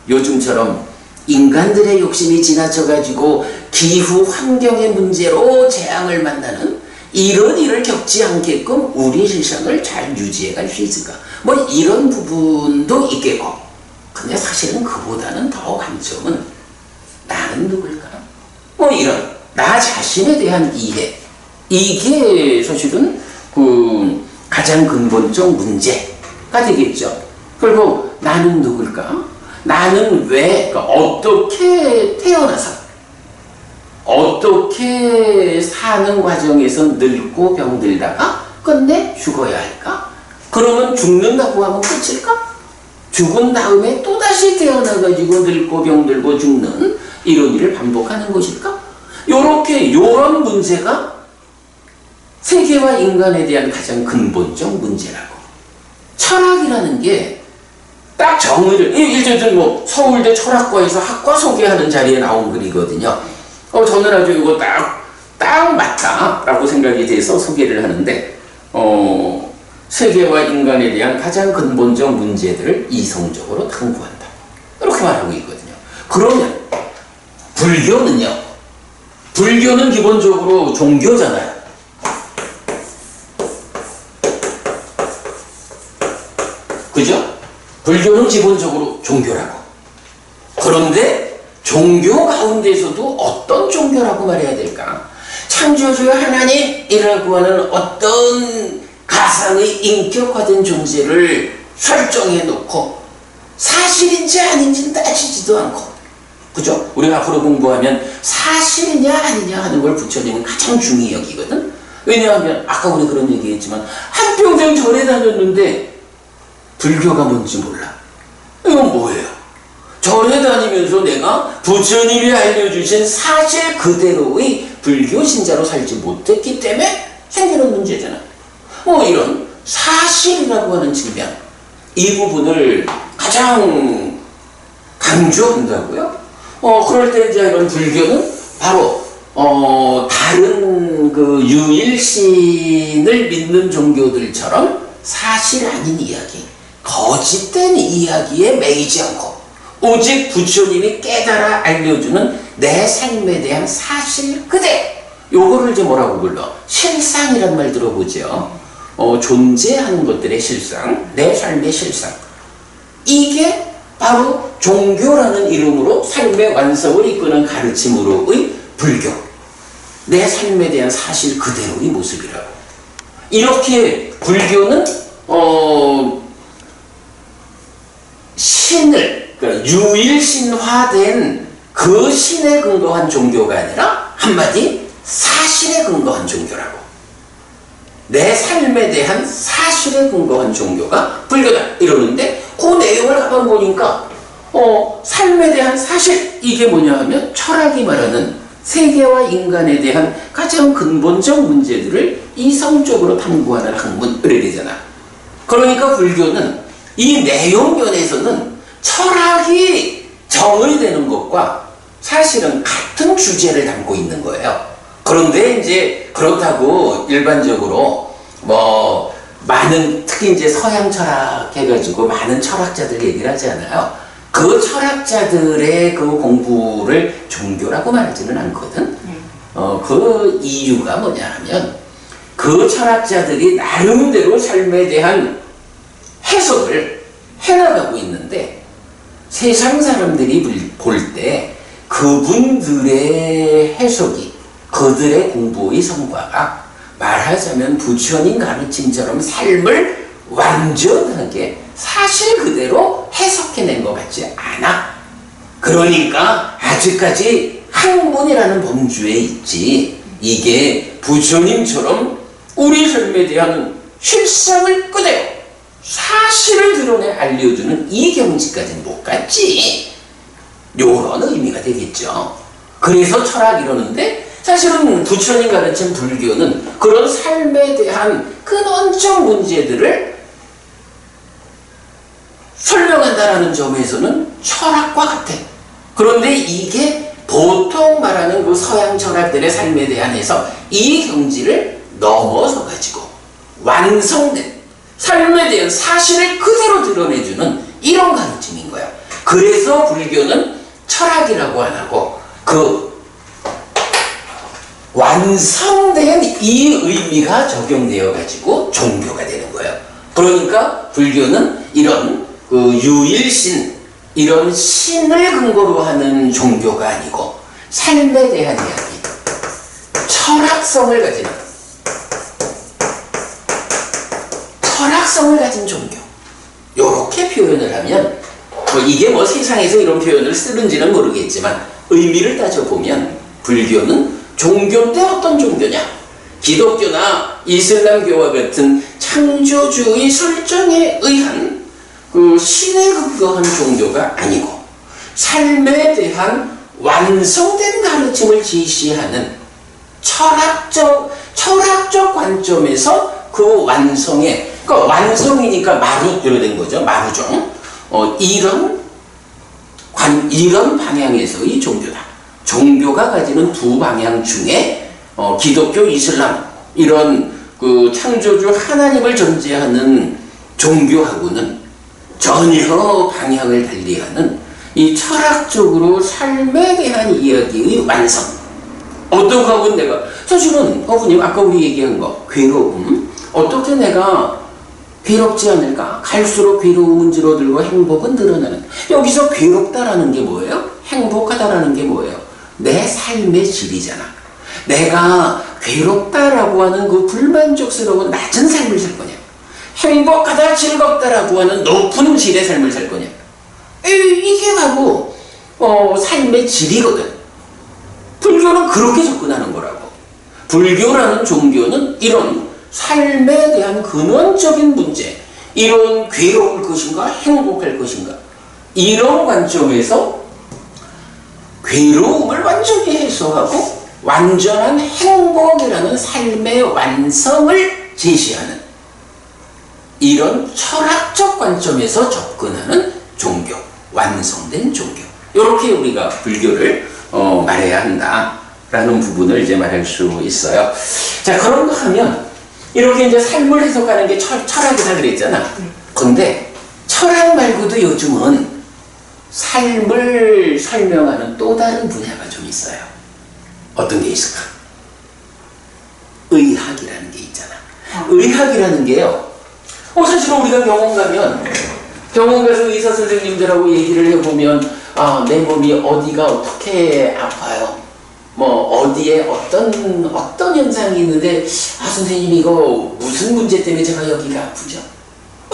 요즘처럼 인간들의 욕심이 지나쳐가지고 기후 환경의 문제로 재앙을 만나는 이런 일을 겪지 않게끔 우리 세상을 잘 유지해 갈 수 있을까? 뭐 이런 부분도 있겠고, 근데 사실은 그보다는 더 관점은 나는 누굴까? 뭐 이런 나 자신에 대한 이해, 이게 사실은 그 가장 근본적 문제가 되겠죠. 그리고 나는 누굴까? 나는 왜, 그러니까 어떻게 태어나서 어떻게 사는 과정에서 늙고 병들다가 끝내 죽어야 할까? 그러면 죽는다고 하면 끝일까? 죽은 다음에 또다시 태어나가지고 늙고 병들고 죽는 이런 일을 반복하는 것일까? 요런 문제가 세계와 인간에 대한 가장 근본적 문제라고. 철학이라는 게 딱 정의를, 일제든 뭐 서울대 철학과에서 학과 소개하는 자리에 나온 글이거든요. 저는 아주 이거 딱 맞다라고 생각이 돼서 소개를 하는데, 세계와 인간에 대한 가장 근본적 문제들을 이성적으로 탐구한다. 이렇게 말하고 있거든요. 그러면 불교는 기본적으로 종교잖아요. 그죠? 불교는 기본적으로 종교라고. 그런데 종교 가운데서도 어떤 종교라고 말해야 될까? 창조주 하나님이라고 하는 어떤 가상의 인격화된 존재를 설정해 놓고 사실인지 아닌지는 따지지도 않고, 그죠? 우리가 앞으로 공부하면 사실이냐 아니냐 하는 걸 부처님은 가장 중요히 여기거든. 왜냐하면 아까 우리 그런 얘기했지만 한평생 절에 다녔는데 불교가 뭔지 몰라. 이건 뭐예요? 절에 다니면서 내가 부처님이 알려주신 사실 그대로의 불교 신자로 살지 못했기 때문에 생기는 문제잖아. 뭐 이런 사실이라고 하는 측면, 이 부분을 가장 강조한다고요. 그럴 때 이제 이런 불교는 바로 다른 그 유일신을 믿는 종교들처럼 사실 아닌 이야기, 거짓된 이야기에 매이지 않고 오직 부처님이 깨달아 알려주는 내 삶에 대한 사실 그대로, 요거를 이제 뭐라고 불러? 실상이란 말 들어보죠. 존재하는 것들의 실상, 내 삶의 실상. 이게 바로 종교라는 이름으로 삶의 완성을 이끄는 가르침으로의 불교. 내 삶에 대한 사실 그대로의 모습이라고. 이렇게 불교는 신을, 그러니까 유일신화된 그 신에 근거한 종교가 아니라 한마디 사실에 근거한 종교라고. 내 삶에 대한 사실에 근거한 종교가 불교다 이러는데, 그 내용을 한번 보니까 삶에 대한 사실, 이게 뭐냐 하면 철학이 말하는 세계와 인간에 대한 가장 근본적 문제들을 이성적으로 탐구하는 학문, 이래 되잖아. 그러니까 불교는 이 내용 면에서는 철학이 정의되는 것과 사실은 같은 주제를 담고 있는 거예요. 그런데 이제 그렇다고 일반적으로 뭐 많은, 특히 이제 서양 철학 해가지고 많은 철학자들 얘기를 하잖아요. 그 철학자들의 그 공부를 종교라고 말하지는 않거든. 그 이유가 뭐냐 하면 그 철학자들이 나름대로 삶에 대한 해석을 해나가고 있는데, 세상 사람들이 볼 때 그분들의 해석이, 그들의 공부의 성과가 말하자면 부처님 가르침처럼 삶을 완전하게 사실 그대로 해석해낸 것 같지 않아. 그러니까 아직까지 학문이라는 범주에 있지, 이게 부처님처럼 우리 삶에 대한 실상을 그대로 사실을 드러내 알려주는 이 경지까지는 못 갔지. 요런 의미가 되겠죠. 그래서 철학 이러는데, 사실은 부처님 가르친 불교는 그런 삶에 대한 근원적 문제들을 설명한다라는 점에서는 철학과 같아. 그런데 이게 보통 말하는 그 서양 철학들의 삶에 대한 해석, 이 경지를 넘어서 가지고 완성된 삶에 대한 사실을 그대로 드러내주는 이런 가르침인 거야. 그래서 불교는 철학이라고 안 하고 그 완성된 이 의미가 적용되어 가지고 종교가 되는 거예요. 그러니까 불교는 이런 그 유일신, 이런 신을 근거로 하는 종교가 아니고 삶에 대한 이야기, 철학성을 가진 종교, 이렇게 표현을 하면 이게 뭐 세상에서 이런 표현을 쓰는지는 모르겠지만 의미를 따져보면 불교는 종교인데 어떤 종교냐? 기독교나 이슬람교와 같은 창조주의 설정에 의한 그 신에 근거한 종교가 아니고 삶에 대한 완성된 가르침을 제시하는 철학적 관점에서 그 완성에, 그러니까 완성이니까 마루로 된 거죠. 마루종. 이런 방향에서의 종교다. 종교가 가지는 두 방향 중에 기독교, 이슬람 이런 그 창조주 하나님을 전제하는 종교하고는 전혀 방향을 달리하는 이 철학적으로 삶에 대한 이야기의 완성. 어떤 거는 내가 사실은 어부님 아까 우리 얘기한 거 괴로움, 어떻게 내가 괴롭지 않을까? 갈수록 괴로움은 줄어들고 행복은 늘어나는. 여기서 괴롭다라는 게 뭐예요? 행복하다라는 게 뭐예요? 내 삶의 질이잖아. 내가 괴롭다라고 하는 그 불만족스러운 낮은 삶을 살 거냐? 행복하다, 즐겁다라고 하는 높은 질의 삶을 살 거냐? 이게 바로 삶의 질이거든. 불교는 그렇게 접근하는 거라고. 불교라는 종교는 이런 삶에 대한 근원적인 문제, 이런 괴로울 것인가 행복할 것인가, 이런 관점에서 괴로움을 완전히 해소하고 완전한 행복이라는 삶의 완성을 제시하는 이런 철학적 관점에서 접근하는 종교, 완성된 종교, 이렇게 우리가 불교를 말해야 한다라는 부분을 이제 말할 수 있어요. 자, 그런가 하면 이렇게 이제 삶을 해석하는 게 철학이다 그랬잖아. 근데 철학 말고도 요즘은 삶을 설명하는 또 다른 분야가 좀 있어요. 어떤 게 있을까? 의학이라는 게 있잖아. 의학이라는 게요. 사실은 우리가 병원 가서 의사 선생님들하고 얘기를 해보면 내 몸이 어디가 어떻게 아파요? 뭐 어디에 어떤 현상이 있는데 선생님 이거 무슨 문제 때문에 제가 여기가 아프죠?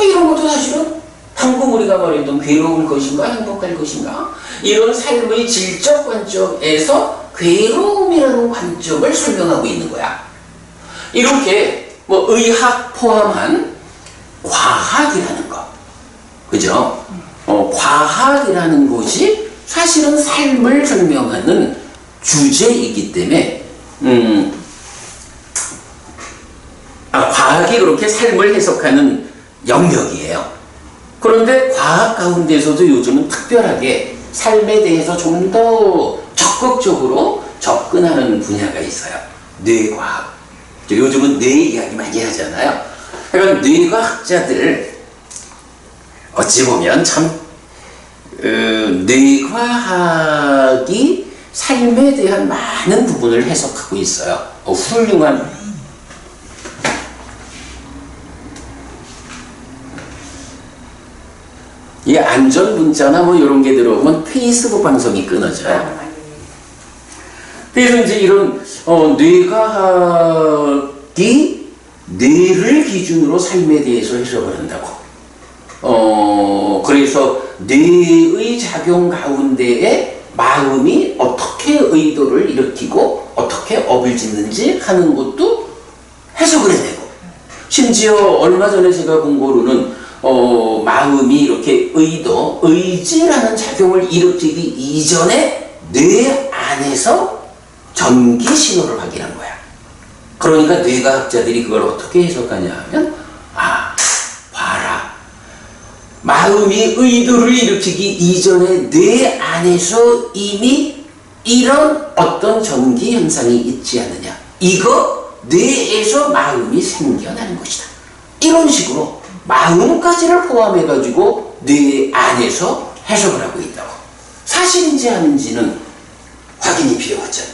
이런 것도 사실은 방금 우리가 말했던 괴로울 것인가 행복할 것인가 이런 삶의 질적 관점에서 괴로움이라는 관점을 설명하고 있는 거야. 이렇게 뭐 의학 포함한 과학이라는 거, 그죠? 과학이라는 것이 사실은 삶을 설명하는 주제이기 때문에 과학이 그렇게 삶을 해석하는 영역이에요. 그런데 과학 가운데서도 요즘은 특별하게 삶에 대해서 좀 더 적극적으로 접근하는 분야가 있어요. 뇌과학. 요즘은 뇌 이야기 많이 하잖아요. 그러니까 뇌과학자들 어찌 보면 참 뇌과학이 삶에 대한 많은 부분을 해석하고 있어요. 훌륭한 이 안전 문자나 뭐 이런 게 들어오면 페이스북 방송이 끊어져요. 그래서 이제 이런 뇌과학이 뇌를 기준으로 삶에 대해서 해석을 한다고. 그래서 뇌의 작용 가운데에 마음이 어떻게 의도를 일으키고 어떻게 업을 짓는지 하는 것도 해석을 해내고, 심지어 얼마 전에 제가 본 거로는 마음이 이렇게 의지라는 작용을 일으키기 이전에 뇌 안에서 전기 신호를 확인한 거야. 그러니까 뇌과학자들이 그걸 어떻게 해석하냐 하면 봐라. 마음이 의도를 일으키기 이전에 뇌 안에서 이미 이런 어떤 전기 현상이 있지 않느냐. 이거 뇌에서 마음이 생겨나는 것이다. 이런 식으로 마음까지를 포함해가지고 뇌 안에서 해석을 하고 있다고. 사실인지 아닌지는 확인이 필요하죠.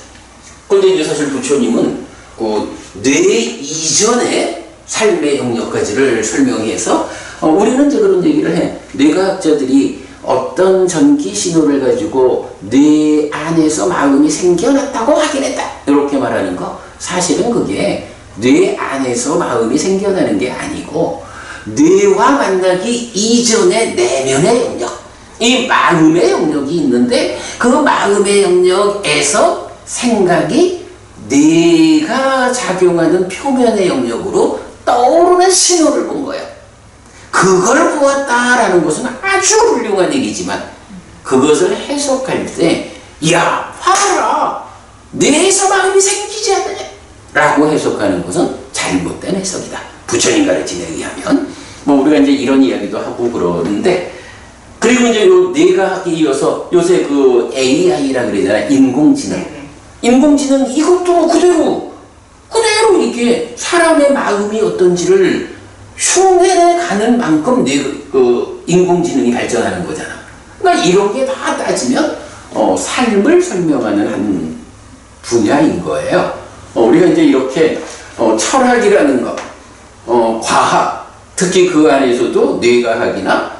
그런데 이제 사실 부처님은 그 뇌 이전의 삶의 영역까지를 설명해서 우리는 이제 그런 얘기를 해. 뇌과학자들이 어떤 전기 신호를 가지고 뇌 안에서 마음이 생겨났다고 확인했다. 이렇게 말하는 거 사실은 그게 뇌 안에서 마음이 생겨나는 게 아니고 뇌와 만나기 이전의 내면의 영역, 이 마음의 영역이 있는데 그 마음의 영역에서 생각이 뇌가 작용하는 표면의 영역으로 떠오르는 신호를 본 거예요. 그걸 보았다라는 것은 아주 훌륭한 얘기지만 그것을 해석할 때 야, 봐라! 뇌에서 마음이 생기지 않느냐? 라고 해석하는 것은 잘못된 해석이다. 부처님 가르침에 의하면. 뭐 우리가 이제 이런 이야기도 하고 그러는데, 그리고 이제 요 뇌과학에 이어서 요새 그 AI라 그러잖아요. 인공지능. 인공지능 이것도 그대로 이게 사람의 마음이 어떤지를 흉내내가는 만큼 그 인공지능이 발전하는 거잖아. 그러니까 이런 게 다 따지면 삶을 설명하는 한 분야인 거예요. 우리가 이제 이렇게 철학이라는 거, 과학, 특히 그 안에서도 뇌과학이나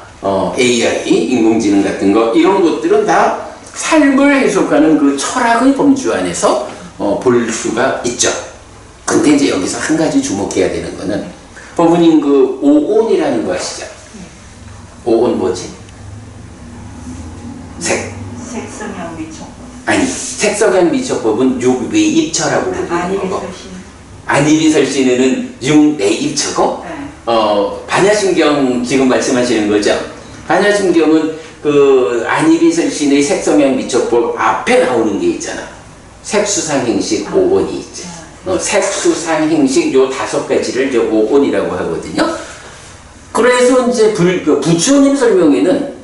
AI, 인공지능 같은 거 이런 것들은 다 삶을 해석하는 그 철학의 범주 안에서 볼 수가 있죠. 근데 이제 여기서 한 가지 주목해야 되는 거는 법문님 그 오온이라는 거 아시죠? 오온 뭐지? 색성향 미촉법. 아니, 색성향 미촉법은 육외입처라고 부르는 거고, 안이비설신에는 육내입처고, 반야심경 지금 말씀하시는 거죠? 반야심경은 그 안이비설신의 색성향 미촉법 앞에 나오는 게 있잖아. 색수상행식 오온이 있지. 색수상행식 요 5가지를 이제 오온이라고 하거든요. 그래서 이제 부처님 설명에는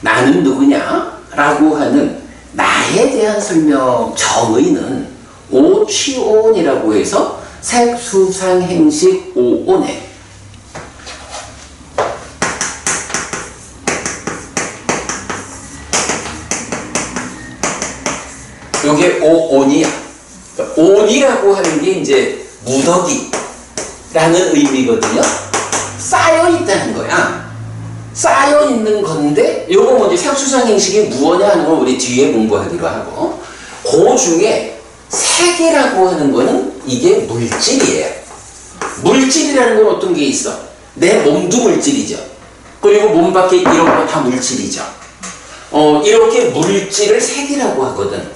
나는 누구냐? 라고 하는 나에 대한 설명 정의는 오취온이라고 해서 색수상행식 오온에 요게 오온이야. 그러니까 온이라고 하는 게 이제 무더기라는 의미거든요. 쌓여 있다는 거야. 쌓여 있는 건데, 요거 뭐지, 색수상행식이 무엇이냐 하는 건 우리 뒤에 공부하기로 하고, 그 중에 색이라고 하는 거는 이게 물질이에요. 물질이라는 건 어떤 게 있어? 내 몸도 물질이죠. 그리고 몸 밖에 이런 거 다 물질이죠. 이렇게 물질을 색이라고 하거든.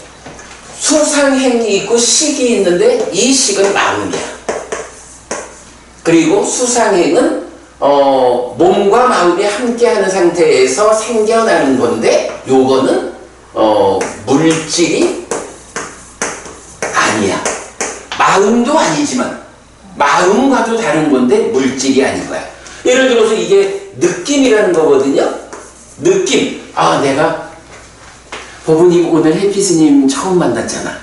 수상행이 있고 식이 있는데 이 식은 마음이야. 그리고 수상행은 몸과 마음이 함께하는 상태에서 생겨나는 건데 요거는 물질이 아니야. 마음도 아니지만 마음과도 다른 건데 물질이 아닌 거야. 예를 들어서 이게 느낌이라는 거거든요. 느낌. 아, 내가 법은님 오늘 해피스님 처음 만났잖아.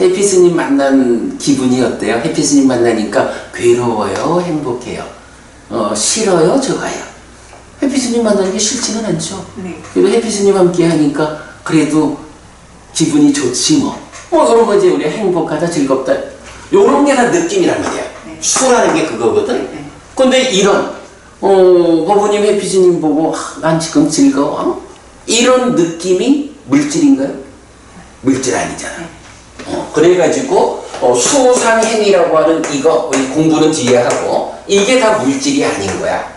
해피스님 만난 기분이 어때요? 해피스님 만나니까 괴로워요? 행복해요? 싫어요? 좋아요? 해피스님 만나는 게 싫지는 않죠. 네. 그래도 해피스님 함께 하니까 그래도 기분이 좋지 뭐. 그런 거지. 우리 행복하다, 즐겁다. 요런 게 다 느낌이란 말이야. 네. 수라는 게 그거거든. 네. 근데 이런 법은님 해피스님 보고 난 지금 즐거워? 이런 느낌이 물질인가요? 물질 아니잖아. 그래가지고 수상행이라고 하는 이거 우리 공부는 뒤에 하고 이게 다 물질이 아닌 거야.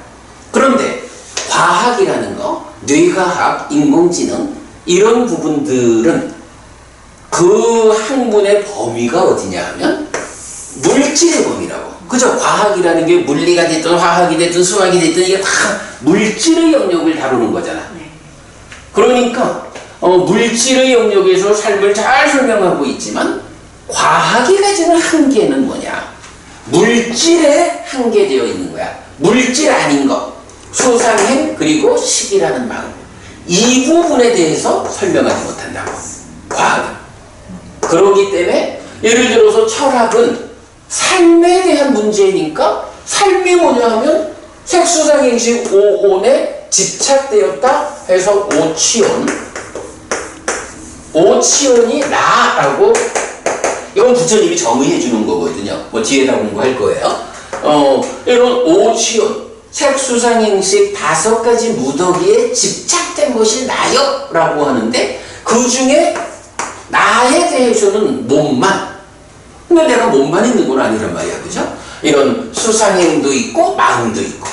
그런데 과학이라는 거, 뇌과학, 인공지능 이런 부분들은 그 학문의 범위가 어디냐 하면 물질의 범위라고. 그죠? 과학이라는 게 물리가 됐든 화학이 됐든 수학이 됐든 이게 다 물질의 영역을 다루는 거잖아. 그러니까 물질의 영역에서 삶을 잘 설명하고 있지만 과학이 가지는 한계는 뭐냐? 물질에 한계되어 있는 거야. 물질 아닌 것, 수상행 그리고 식이라는 마음, 이 부분에 대해서 설명하지 못한다고. 과학은. 그러기 때문에 예를 들어서 철학은 삶에 대한 문제니까 삶이 뭐냐 하면 색수상행식 5온에 집착되었다 해서 오치온이 나라고, 이건 부처님이 정의해 주는 거거든요. 뭐 뒤에다 공부할 거예요. 이런 오치온, 색수상행식 5가지 무더기에 집착된 것이 나요 라고 하는데, 그 중에 나에 대해서는 몸만, 근데 내가 몸만 있는 건 아니란 말이야, 그죠? 이런 수상행도 있고 마음도 있고,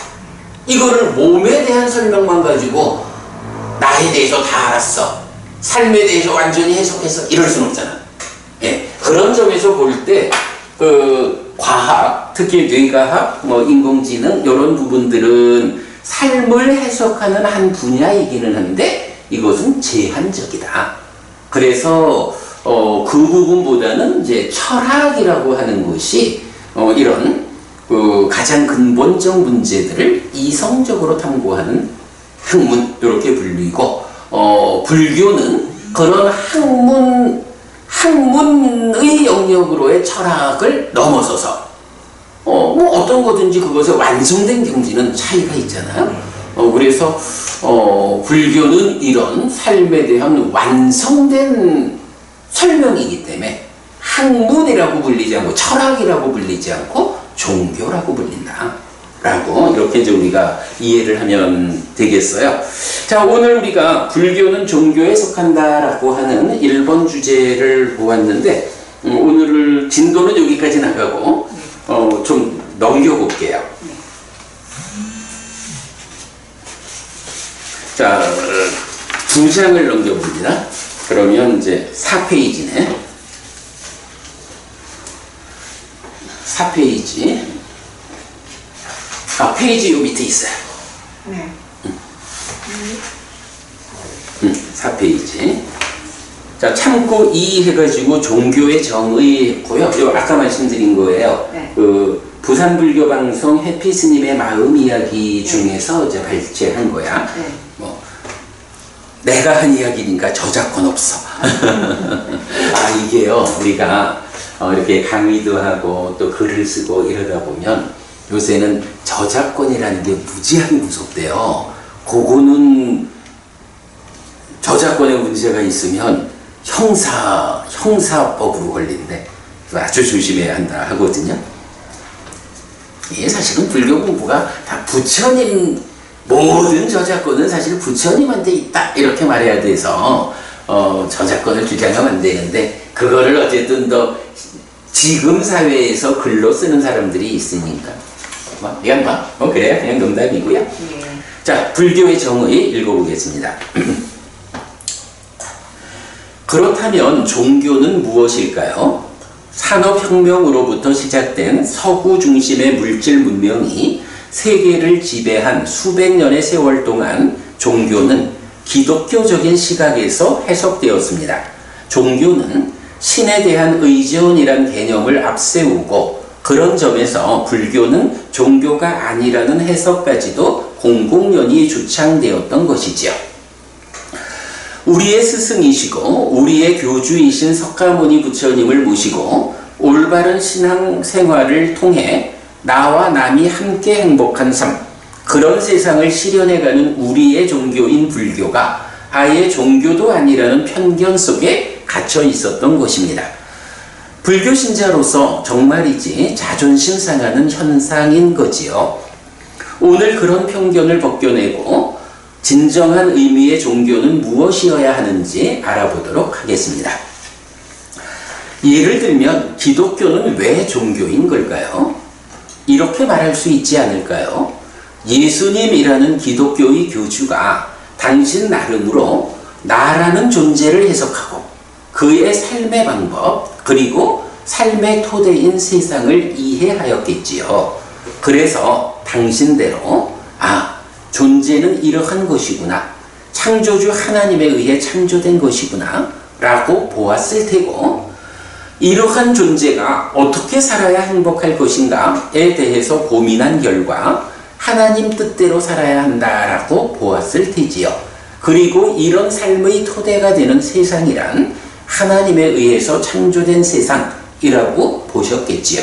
이거를 몸에 대한 설명만 가지고 나에 대해서 다 알았어, 삶에 대해서 완전히 해석해서 이럴 수는 없잖아. 예, 그런 점에서 볼 때 그 과학, 특히 뇌과학, 뭐 인공지능 이런 부분들은 삶을 해석하는 한 분야이기는 한데 이것은 제한적이다. 그래서 그 부분보다는 이제 철학이라고 하는 것이 이런 그 가장 근본적 문제들을 이성적으로 탐구하는 학문, 이렇게 불리고, 불교는 그런 학문의 영역으로의 철학을 넘어서서 뭐 어떤 거든지 그것에 완성된 경지는 차이가 있잖아요. 그래서 불교는 이런 삶에 대한 완성된 설명이기 때문에 학문이라고 불리지 않고 철학이라고 불리지 않고 종교라고 불린다 라고 이렇게 이제 우리가 이해를 하면 되겠어요. 자, 오늘 우리가 불교는 종교에 속한다 라고 하는 1번 주제를 보았는데, 오늘 진도는 여기까지 나가고 좀 넘겨볼게요. 자, 2장을 넘겨봅니다. 그러면 이제 4페이지네. 4페이지. 페이지 요 밑에 있어요. 네. 4페이지. 자, 참고 2 해가지고 종교의 정의 했고요. 요 아까 말씀드린 거예요. 네. 그 부산불교방송 해피스님의 마음 이야기 중에서 이제 발제한 거야. 네. 뭐 내가 한 이야기니까 저작권 없어. 이게요, 우리가 이렇게 강의도 하고 또 글을 쓰고 이러다 보면 요새는 저작권이라는 게 무지하게 무섭대요. 그거는 저작권에 문제가 있으면 형사법으로 걸린대. 아주 조심해야 한다 하거든요. 이게 사실은 불교 공부가 다 부처님, 모든 저작권은 사실 부처님한테 있다 이렇게 말해야 돼서 저작권을 주장하면 안 되는데, 그거를 어쨌든 더 지금 사회에서 글로 쓰는 사람들이 있으니까 그냥 그래요. 그냥 농담이고요. 네. 자, 불교의 정의 읽어보겠습니다. 그렇다면 종교는 무엇일까요? 산업혁명으로부터 시작된 서구 중심의 물질 문명이 세계를 지배한 수백 년의 세월 동안 종교는 기독교적인 시각에서 해석되었습니다. 종교는 신에 대한 의존이란 개념을 앞세우고, 그런 점에서 불교는 종교가 아니라는 해석까지도 공공연히 주창되었던 것이지요. 우리의 스승이시고 우리의 교주이신 석가모니 부처님을 모시고 올바른 신앙 생활을 통해 나와 남이 함께 행복한 삶, 그런 세상을 실현해가는 우리의 종교인 불교가 아예 종교도 아니라는 편견 속에 갇혀 있었던 것입니다. 불교 신자로서 정말이지 자존심 상하는 현상인 거지요. 오늘 그런 편견을 벗겨내고 진정한 의미의 종교는 무엇이어야 하는지 알아보도록 하겠습니다. 예를 들면 기독교는 왜 종교인 걸까요? 이렇게 말할 수 있지 않을까요? 예수님이라는 기독교의 교주가 당신 나름으로 나라는 존재를 해석하고 그의 삶의 방법, 그리고 삶의 토대인 세상을 이해하였겠지요. 그래서 당신대로 존재는 이러한 것이구나, 창조주 하나님에 의해 창조된 것이구나 라고 보았을 테고, 이러한 존재가 어떻게 살아야 행복할 것인가에 대해서 고민한 결과 하나님 뜻대로 살아야 한다라고 보았을 테지요. 그리고 이런 삶의 토대가 되는 세상이란 하나님에 의해서 창조된 세상이라고 보셨겠지요.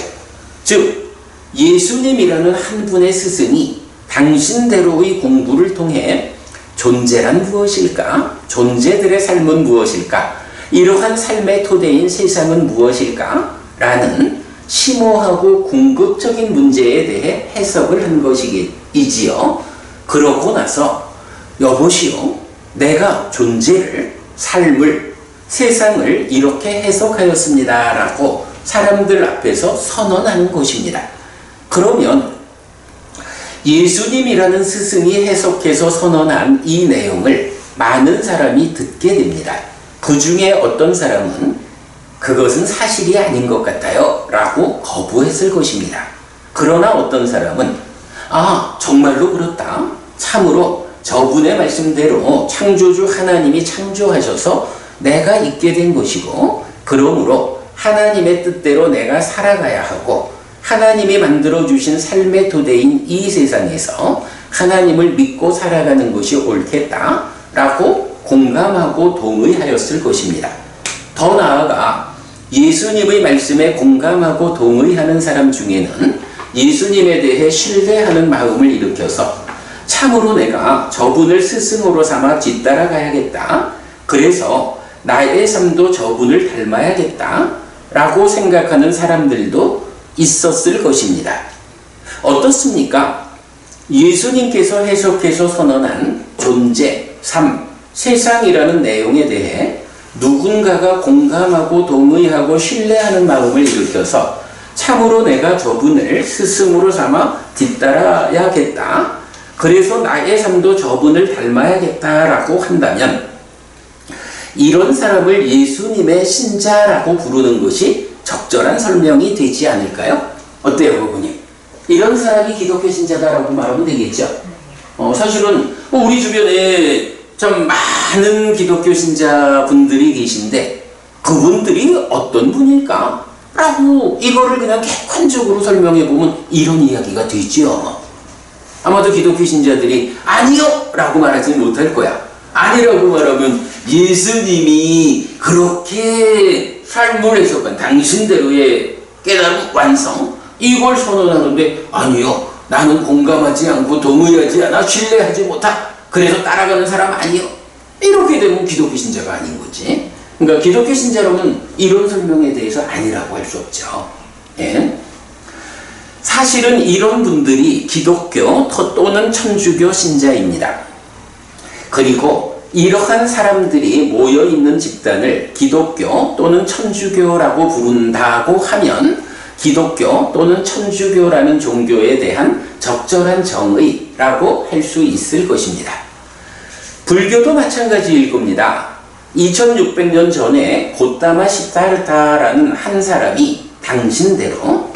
즉 예수님이라는 한 분의 스승이 당신대로의 공부를 통해 존재란 무엇일까? 존재들의 삶은 무엇일까? 이러한 삶의 토대인 세상은 무엇일까? 라는 심오하고 궁극적인 문제에 대해 해석을 한 것이지요. 그러고 나서 여보시오, 내가 존재를, 삶을, 세상을 이렇게 해석하였습니다 라고 사람들 앞에서 선언하는 것입니다. 그러면 예수님이라는 스승이 해석해서 선언한 이 내용을 많은 사람이 듣게 됩니다. 그 중에 어떤 사람은 그것은 사실이 아닌 것 같아요 라고 거부했을 것입니다. 그러나 어떤 사람은 정말로 그렇다. 참으로 저분의 말씀대로 창조주 하나님이 창조하셔서 내가 있게 된 것이고, 그러므로 하나님의 뜻대로 내가 살아가야 하고, 하나님이 만들어주신 삶의 토대인 이 세상에서 하나님을 믿고 살아가는 것이 옳겠다 라고 공감하고 동의하였을 것입니다. 더 나아가 예수님의 말씀에 공감하고 동의하는 사람 중에는 예수님에 대해 신뢰하는 마음을 일으켜서 참으로 내가 저분을 스승으로 삼아 뒤따라가야겠다. 그래서 나의 삶도 저분을 닮아야겠다 라고 생각하는 사람들도 있었을 것입니다. 어떻습니까? 예수님께서 해석해서 선언한 존재, 삶, 세상이라는 내용에 대해 누군가가 공감하고 동의하고 신뢰하는 마음을 일으켜서 참으로 내가 저분을 스승으로 삼아 뒤따라야겠다. 그래서 나의 삶도 저분을 닮아야겠다라고 한다면 이런 사람을 예수님의 신자라고 부르는 것이 적절한 설명이 되지 않을까요? 어때요, 여러분이? 이런 사람이 기독교 신자다라고 말하면 되겠죠? 사실은 우리 주변에 좀 많은 기독교 신자분들이 계신데 그분들이 어떤 분일까? 라고 이거를 그냥 객관적으로 설명해 보면 이런 이야기가 되지요. 아마도 기독교 신자들이 아니요! 라고 말하지 못할 거야. 아니라고 말하면 예수님이 그렇게 삶을 해석한 당신대로의 깨달음 완성 이걸 선언하는데 아니요, 나는 공감하지 않고 동의하지 않아 신뢰하지 못하 그래서 따라가는 사람 아니요, 이렇게 되면 기독교 신자가 아닌 거지. 그러니까 기독교 신자로는 이런 설명에 대해서 아니라고 할 수 없죠. 예. 사실은 이런 분들이 기독교 또는 천주교 신자입니다. 그리고 이러한 사람들이 모여있는 집단을 기독교 또는 천주교라고 부른다고 하면 기독교 또는 천주교라는 종교에 대한 적절한 정의라고 할 수 있을 것입니다. 불교도 마찬가지일 겁니다. 2600년 전에 고타마 시타르타라는 한 사람이 당신대로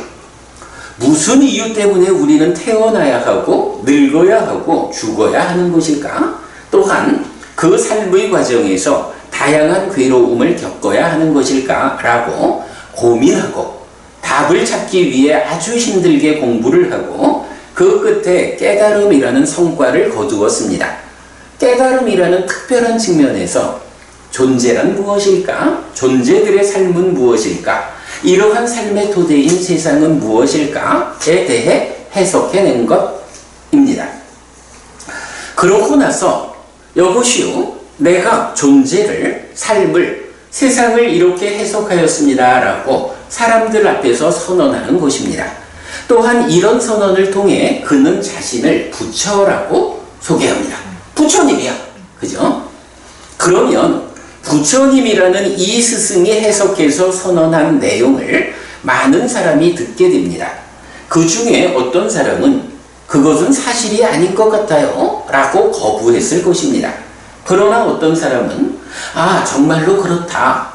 무슨 이유 때문에 우리는 태어나야 하고 늙어야 하고 죽어야 하는 것일까? 또한 그 삶의 과정에서 다양한 괴로움을 겪어야 하는 것일까? 라고 고민하고 답을 찾기 위해 아주 힘들게 공부를 하고 그 끝에 깨달음이라는 성과를 거두었습니다. 깨달음이라는 특별한 측면에서 존재란 무엇일까? 존재들의 삶은 무엇일까? 이러한 삶의 토대인 세상은 무엇일까에 대해 해석해낸 것입니다. 그러고 나서 여보시오, 내가 존재를, 삶을, 세상을 이렇게 해석하였습니다 라고 사람들 앞에서 선언하는 것입니다. 또한 이런 선언을 통해 그는 자신을 부처라고 소개합니다. 부처님이야. 그죠? 그러면 부처님이라는 이 스승이 해석해서 선언한 내용을 많은 사람이 듣게 됩니다. 그 중에 어떤 사람은 그것은 사실이 아닌 것 같아요 라고 거부했을 것입니다. 그러나 어떤 사람은 정말로 그렇다.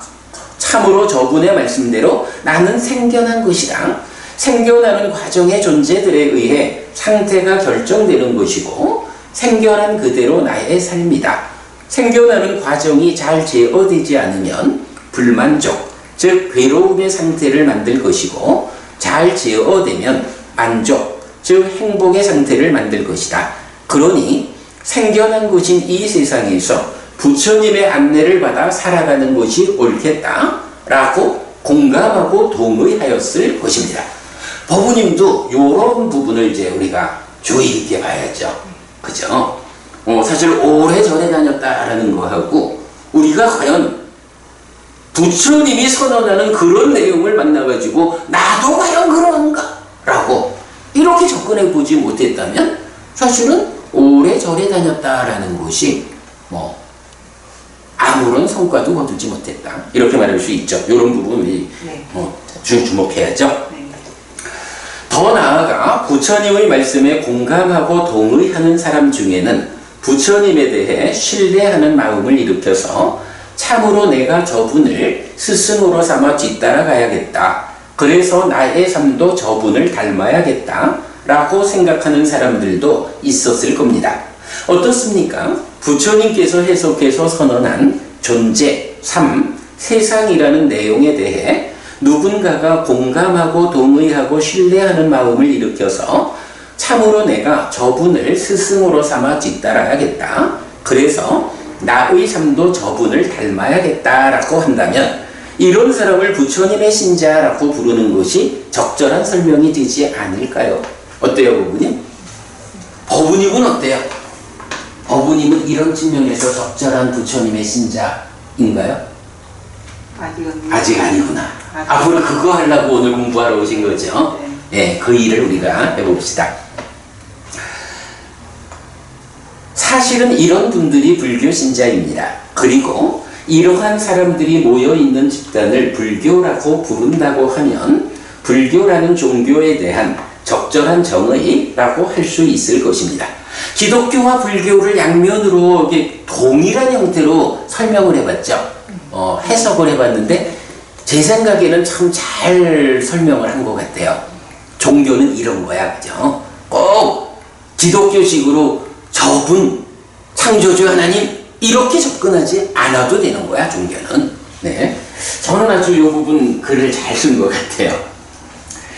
참으로 저분의 말씀대로 나는 생겨난 것이다. 생겨나는 과정의 존재들에 의해 상태가 결정되는 것이고 생겨난 그대로 나의 삶이다. 생겨나는 과정이 잘 제어되지 않으면 불만족, 즉 괴로움의 상태를 만들 것이고 잘 제어되면 만족, 즉 행복의 상태를 만들 것이다. 그러니 생겨난 것인 이 세상에서 부처님의 안내를 받아 살아가는 것이 옳겠다 라고 공감하고 동의하였을 것입니다. 법부님도 이런 부분을 이제 우리가 주의 있게 봐야죠. 그죠? 사실 오래전에 다녔다라는 거하고 우리가 과연 부처님이 선언하는 그런 내용을 만나가지고 나도 과연 그런가? 라고 이렇게 접근해 보지 못했다면 사실은 오래전에 다녔다라는 것이 뭐 아무런 성과도 거두지 못했다. 이렇게 말할 수 있죠. 이런 부분 우리 네. 주목해야죠. 네. 더 나아가 부처님의 말씀에 공감하고 동의하는 사람 중에는 부처님에 대해 신뢰하는 마음을 일으켜서 참으로 내가 저분을 스승으로 삼아 뒤따라가야겠다. 그래서 나의 삶도 저분을 닮아야겠다. 라고 생각하는 사람들도 있었을 겁니다. 어떻습니까? 부처님께서 해석해서 선언한 존재, 삶, 세상이라는 내용에 대해 누군가가 공감하고 동의하고 신뢰하는 마음을 일으켜서 참으로 내가 저분을 스승으로 삼아 뒤따라야겠다. 그래서 나의 삶도 저분을 닮아야겠다라고 한다면 이런 사람을 부처님의 신자라고 부르는 것이 적절한 설명이 되지 않을까요? 어때요, 법부님? 법부님은 어때요? 법부님은 이런 측면에서 적절한 부처님의 신자인가요? 아직은 아직 아니구나. 앞으로 그거 하려고 오늘 공부하러 오신 거죠? 네, 그 일을 우리가 해봅시다. 사실은 이런 분들이 불교 신자입니다. 그리고 이러한 사람들이 모여있는 집단을 불교라고 부른다고 하면 불교라는 종교에 대한 적절한 정의라고 할 수 있을 것입니다. 기독교와 불교를 양면으로 이렇게 동일한 형태로 설명을 해봤죠. 해석을 해봤는데 제 생각에는 참 잘 설명을 한 것 같아요. 종교는 이런 거야, 그죠? 꼭 기독교식으로 저분, 창조주 하나님 이렇게 접근하지 않아도 되는 거야, 종교는. 네, 저는 아주 이 부분 글을 잘 쓴 것 같아요.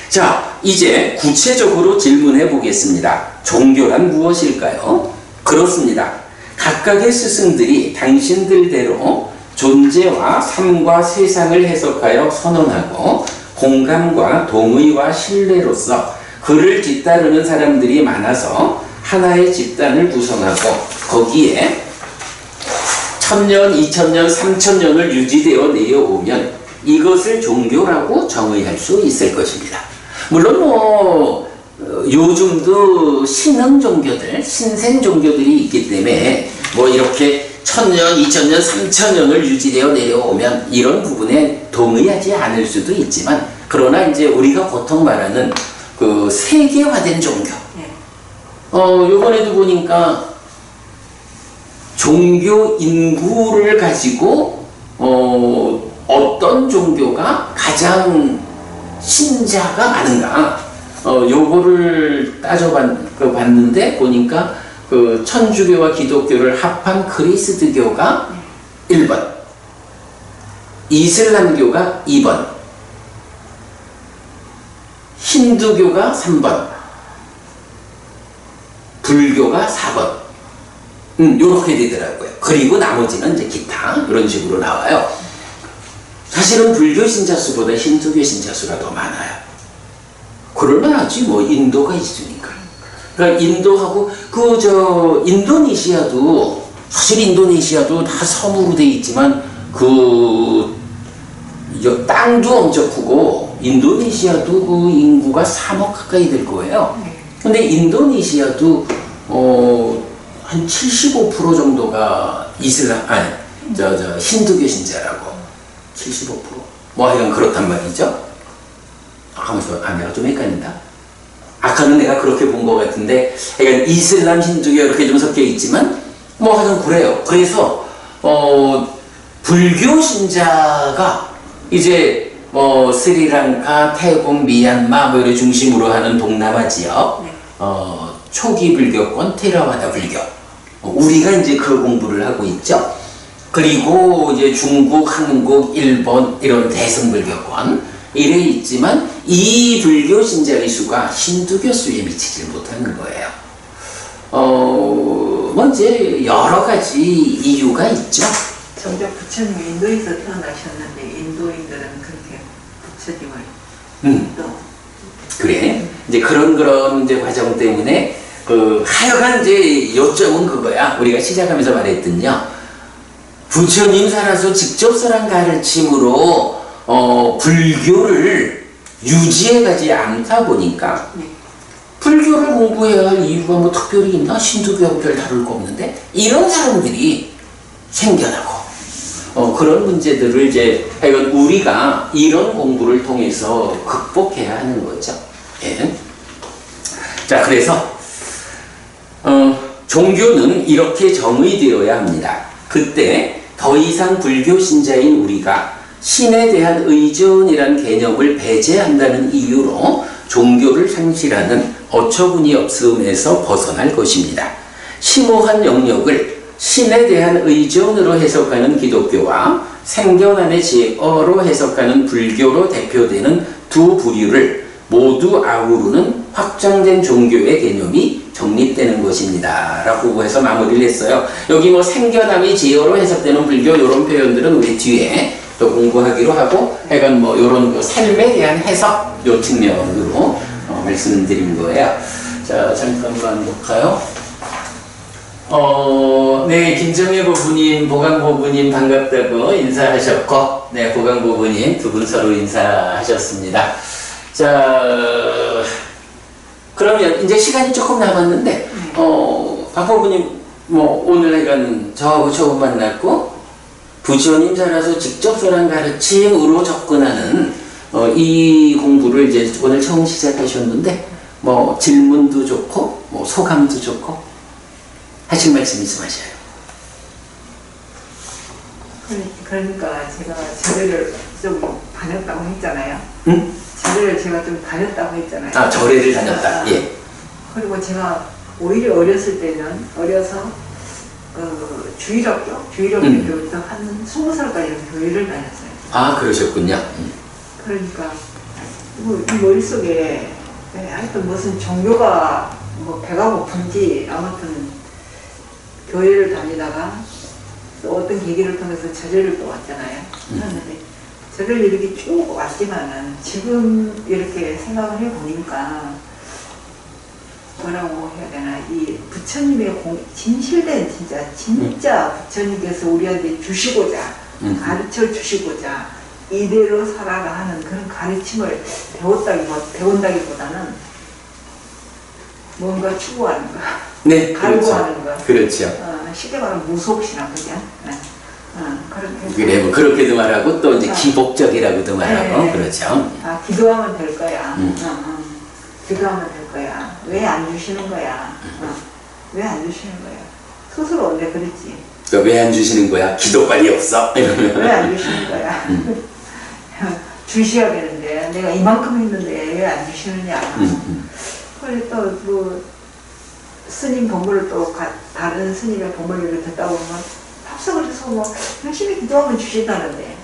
자, 이제 구체적으로 질문해 보겠습니다. 종교란 무엇일까요? 그렇습니다. 각각의 스승들이 당신들대로 존재와 삶과 세상을 해석하여 선언하고 공감과 동의와 신뢰로서 그를 뒤따르는 사람들이 많아서 하나의 집단을 구성하고 거기에 1000년, 2000년, 3000년을 유지되어 내려오면 이것을 종교라고 정의할 수 있을 것입니다. 물론 요즘도 신흥 종교들, 신생 종교들이 있기 때문에 이렇게 1000년, 2000년, 3000년을 유지되어 내려오면 이런 부분에 동의하지 않을 수도 있지만 그러나 이제 우리가 보통 말하는 그 세계화된 종교. 요번에도 보니까 종교 인구를 가지고 어떤 종교가 가장 신자가 많은가 요거를 따져봤는데 보니까 그 천주교와 기독교를 합한 그리스도교가 1번, 이슬람교가 2번, 힌두교가 3번, 불교가 4번. 요렇게 되더라고요. 그리고 나머지는 이제 기타 이런 식으로 나와요. 사실은 불교 신자 수보다 힌두교 신자 수가 더 많아요. 그럴만하지 인도가 있으니까. 그러니까 인도하고 인도네시아도 사실 인도네시아도 다 섬으로 돼 있지만 땅도 엄청 크고 인도네시아도 그 인구가 3억 가까이 될 거예요. 근데 인도네시아도 한 75% 정도가 힌두교 신자라고. 75%? 하여간 그렇단 말이죠. 하면서 내가 좀 헷갈린다. 아까는 내가 그렇게 본 것 같은데 그러니까 이슬람, 힌두교 이렇게 좀 섞여 있지만 하여간 그래요. 그래서 불교 신자가 이제 스리랑카, 태국, 미얀마 이런 중심으로 하는 동남아 지역 초기 불교권 테라와다 불교 우리가 이제 그 공부를 하고 있죠. 그리고 이제 중국, 한국, 일본 이런 대승불교권 이래 있지만 이 불교 신자의 수가 힌두교 수에 미치지 못하는 거예요. 이제 여러 가지 이유가 있죠. 정작 부처님이 인도에서 태어나셨는데 인도인들은 그렇게 부처님을 또 그래. 이제 그런 이제 과정 때문에 하여간 이제 요점은 그거야. 우리가 시작하면서 말했던요. 부처님 살아서 직접 설한 가르침으로 불교를 유지해가지 않다 보니까 불교를 공부해야 할 이유가 뭐 특별히 있나? 신두교하고 별 다를 거 없는데 이런 사람들이 생겨나고 그런 문제들을 이제 하여간 우리가 이런 공부를 통해서 극복해야 하는 거죠. 예. 자, 그래서 종교는 이렇게 정의되어야 합니다. 그때 더 이상 불교 신자인 우리가 신에 대한 의존이란 개념을 배제한다는 이유로 종교를 상실하는 어처구니 없음에서 벗어날 것입니다. 심오한 영역을 신에 대한 의존으로 해석하는 기독교와 생견한의 제어로 해석하는 불교로 대표되는 두 부류를 모두 아우르는 확장된 종교의 개념이 정립되는 것입니다. 라고 해서 마무리를 했어요. 여기 뭐 생견함이 제어로 해석되는 불교 이런 표현들은 우리 뒤에 또 공부하기로 하고 하여간 뭐 이런 삶에 대한 해석 요 측면으로 말씀드린 거예요. 자, 잠깐만 볼까요? 네, 김정혜 보부님, 보강 보부님 반갑다고 인사하셨고, 네, 보강 보부님 두 분 서로 인사하셨습니다. 자, 그러면 이제 시간이 조금 남았는데, 박 보부님, 뭐 오늘 하여간 저하고 처음 만났고, 부처님 살아서 직접 설한 가르침으로 접근하는 이 공부를 이제 오늘 처음 시작하셨는데, 뭐 질문도 좋고, 뭐 소감도 좋고. 하실 말씀 있으셔요. 그러니까 제가 절에를 좀 다녔다고 했잖아요. 응? 절에를 제가 좀 다녔다고 했잖아요. 아, 절에를 다녔다. 예. 그리고 제가 오히려 어렸을 때는 어려서 주일학교 교육도 한 20살까지 교회를 다녔어요. 아, 그러셨군요. 그러니까 뭐 이 머릿속에 하여튼 무슨 종교가 뭐 배가 고픈지 아무튼 교회를 다니다가 또 어떤 계기를 통해서 절에를 또 왔잖아요. 그런데 절을 이렇게 쭉 왔지만은 지금 이렇게 생각을 해보니까 뭐라고 해야 되나, 이 부처님의 진실된 진짜 부처님께서 우리한테 주시고자 가르쳐 주시고자 이대로 살아라 하는 그런 가르침을 배운다기보다는 뭔가 추구하는 거, 네, 갈구하는 거. 그렇죠. 쉽게 말하면 무속신앙, 그죠? 그렇게. 그래, 뭐 그렇게도 말하고 또 이제 기복적이라고도 말하고 네. 그렇죠. 기도하면 될 거야. 기도하면 될 거야. 왜 안 주시는 거야? 왜 안 주시는 거야? 스스로 원래 그랬지. 왜 안 주시는 거야? 기도빨이 없어? 왜 안 주시는 거야? 주셔야 되는데 내가 이만큼 했는데 왜 안 주시느냐? 그래 또 뭐 스님 법문을 또 다른 스님의 법문을 듣다 보면 합석을 해서 뭐 열심히 기도하면 주신다는데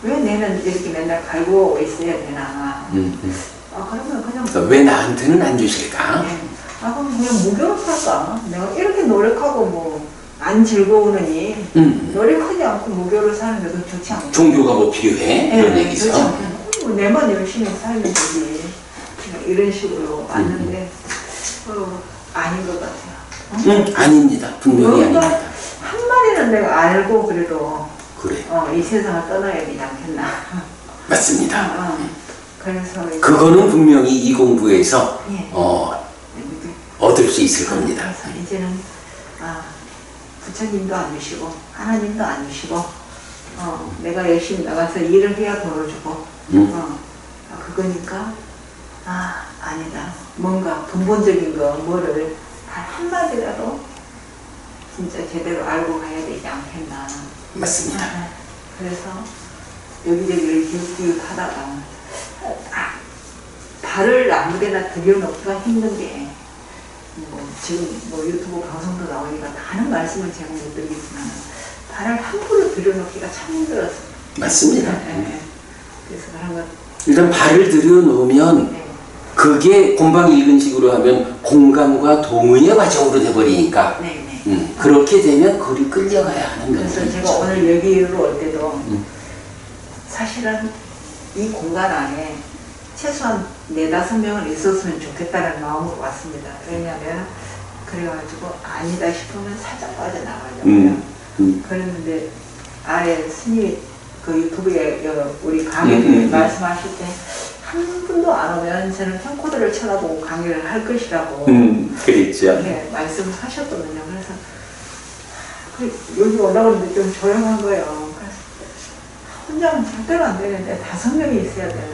왜 내는 이렇게 맨날 갈구하고 있어야 되나? 그러면 그냥 왜 나한테는 안 주실까? 네. 그럼 그냥 무교로 살까? 내가 이렇게 노력하고 뭐 안 즐거우느니 노력하지 않고 무교로 사는 게 더 좋지 않고. 종교가 뭐 필요해? 이런 얘기죠. 좋지 않고. 내만 열심히 살면 되지. 이런 식으로 왔는데 아닌 것 같아요. 아닙니다. 분명히 아닙니다. 한마디는 내가 알고 그래도 그래. 이 세상을 떠나야 되지 않겠나. 맞습니다. 그래서 그거는 분명히 이 공부에서 예. 얻을 수 있을 겁니다. 그래서 이제는 부처님도 안 주시고 하나님도 안 주시고 내가 열심히 나가서 일을 해야 돈을 주고 그거니까 아니다. 뭔가 근본적인 거 뭐를 단 한마디라도 진짜 제대로 알고 가야 되지 않겠나. 맞습니다. 그래서 여기저기를 기웃기웃 하다가 발을 아무데나 들여놓기가 힘든 게 지금 유튜브 방송도 나오니까 다른 말씀을 제가 못 드리겠지만 발을 함부로 들여놓기가 참 힘들었어요. 맞습니다. 그래서 그런 것 일단 발을 들여놓으면 그게 곰방 읽은 식으로 하면 공감과 동의의 과정으로 돼버리니까 그렇게 되면 거리 끌려가야 하는 거죠. 그래서 제가 오늘 여기로 올 때도 사실은 이 공간 안에 최소한 네다섯 명은 있었으면 좋겠다는 마음으로 왔습니다. 왜냐하면 그래가지고 아니다 싶으면 살짝 빠져나가려고요. 그랬는데 아래 스님이 그 유튜브에 우리 강의를 말씀하실 때 한 분도 안 오면 저는 현코드를 쳐다보고 강의를 할 것이라고 그랬죠. 네, 말씀하셨거든요. 그래서 여기 올라오는데 좀 조용한 거예요. 그래서 혼자는 절대로 안 되는데 5명이 있어야 돼요.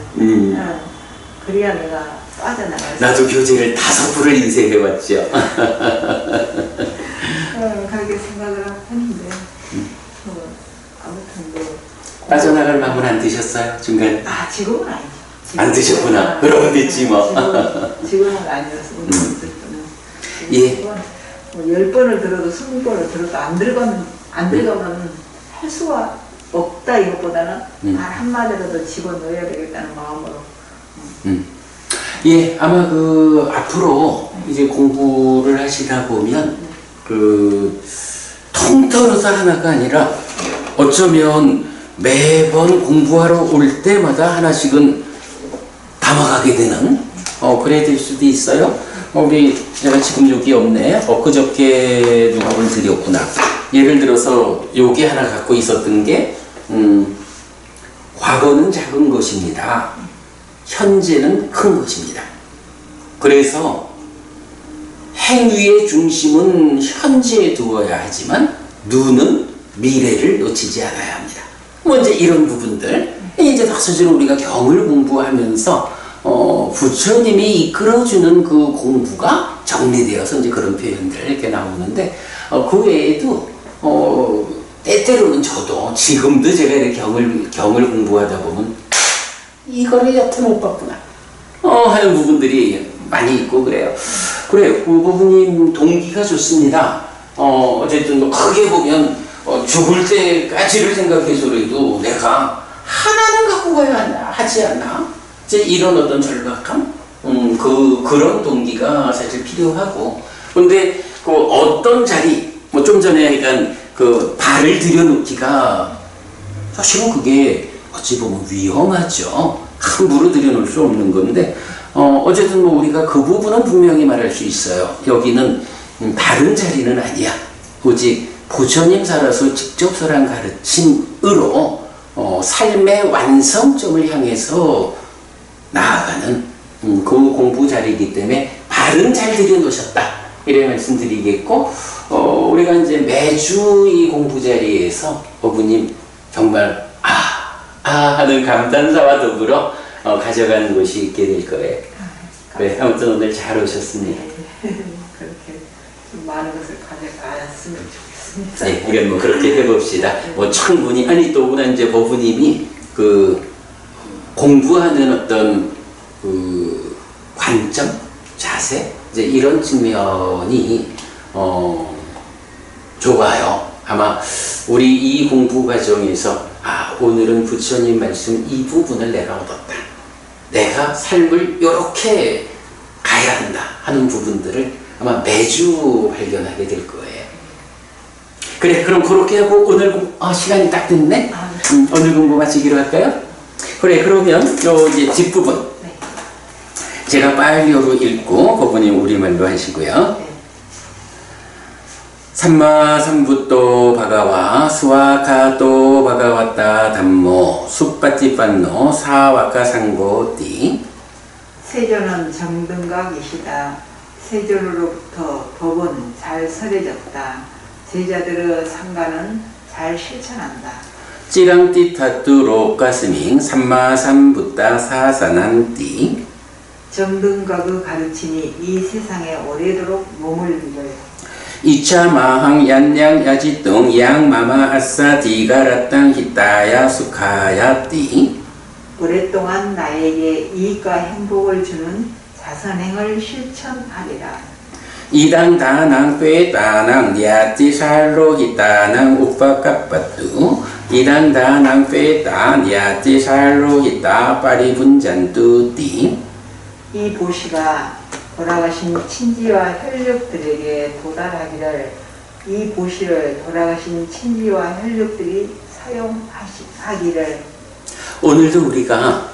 그래야 내가 빠져나갈 수 나도 교재를 5부를 인쇄해왔죠. 그렇게 생각을 했는데 아무튼 뭐 빠져나갈 마음은 안 드셨어요? 중간에? 지금은 아니죠. 안 드셨구나. 그러면 됐지 뭐. 지금은 아니었습니다. 예. 뭐 10번을 들어도 20번을 들어도 안 들어가면 할 수가 없다 이것보다는 말 한마디라도 집어넣어야 되겠다는 마음으로. 예, 아마 앞으로 이제 공부를 하시다 보면 통틀어서 하나가 아니라 어쩌면 매번 공부하러 올 때마다 하나씩은 담아가게 되는 그래야 될 수도 있어요. 제가 지금 여기 없네. 엊그저께 누가 본 드렸구나. 예를 들어서 여기 하나 갖고 있었던 게 과거는 작은 것입니다. 현재는 큰 것입니다. 그래서 행위의 중심은 현재에 두어야 하지만 눈은 미래를 놓치지 않아야 합니다. 뭐 이제 이런 부분들 이제 사실은 우리가 경을 공부하면서 부처님이 이끌어주는 그 공부가 정리되어서 이제 그런 표현들 이렇게 나오는데 그 외에도 때때로는 저도 지금도 제가 이렇게 경을 공부하다 보면 이거를 여태 못 봤구나 하는 부분들이 많이 있고 그래요. 그래, 그 부분이 동기가 좋습니다. 어쨌든 뭐 크게 보면 죽을 때까지를 생각해서라도 내가 하나는 갖고 가야 하지 않나? 이제 이런 어떤 절박함? 그런 동기가 사실 필요하고. 근데 어떤 자리, 뭐 좀 전에 약간 발을 들여놓기가 사실은 그게 어찌 보면 위험하죠. 함부로 들여놓을 수 없는 건데, 어쨌든 뭐 우리가 그 부분은 분명히 말할 수 있어요. 여기는 다른 자리는 아니야. 오직 부처님 살아서 직접 설한 가르침으로 삶의 완성점을 향해서 나아가는 그 공부 자리이기 때문에 발은 잘 들여놓으셨다 이래 말씀드리겠고, 우리가 이제 매주 이 공부 자리에서 어부님 정말 하는 감탄사와 더불어 가져가는 곳이 있게 될 거예요. 그래, 아무튼 오늘 잘 오셨습니다. 그렇게 좀 많은 것을 가져갔으면 좋겠습니다. 네, 이건 뭐 그렇게 해봅시다. 뭐 충분히 또 오늘 이제 법부님이 공부하는 어떤 관점, 자세 이제 이런 측면이 좋아요. 아마 우리 이 공부 과정에서 오늘은 부처님 말씀 이 부분을 내가 얻었다. 내가 삶을 이렇게 가야 한다 하는 부분들을 아마 매주 발견하게 될 거예요. 그래, 그럼 그렇게 하고 오늘 시간이 딱 됐네? 오늘 공부 마치기로 할까요? 그래, 그러면 이제 뒷부분 제가 빨리로 읽고 법부님 우리말로 하시고요. 삼마삼부토 바가와 스와카토 바가와타 담모 숫바티판노 사와카상고띠. 세존은 정등각이시다. 세존으로부터 법은 잘 설해졌다. 제자들의 상가는 잘 실천한다. 찌랑띠타뚜로 가스밍 삼마삼부타 사사난띠. 정등각의 가르침이 이 세상에 오래도록 머물러요. 이차마항 얀양 야지tung 양마마 아싸 디가라땅 히타야 수카야띠. 오랫동안 나에게 이익과 행복을 주는 자선행을 실천하리라. 이당 다낭 페다낭 야티살로 히타낭 우파카빠뚜. 이당 다낭 페다 야티살로 히타 파리분잔뚜띠. 이 보시가 돌아가신 친지와 혈육들에게 도달하기를, 이 보시를 돌아가신 친지와 혈육들이 사용하기를. 오늘도 우리가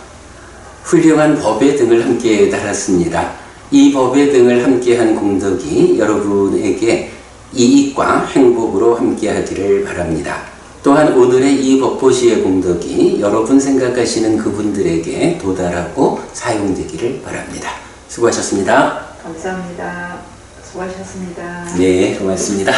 훌륭한 법의 등을 함께 달았습니다. 이 법의 등을 함께한 공덕이 여러분에게 이익과 행복으로 함께하기를 바랍니다. 또한 오늘의 이 법보시의 공덕이 여러분 생각하시는 그분들에게 도달하고 사용되기를 바랍니다. 수고하셨습니다. 감사합니다. 수고하셨습니다. 네, 고맙습니다.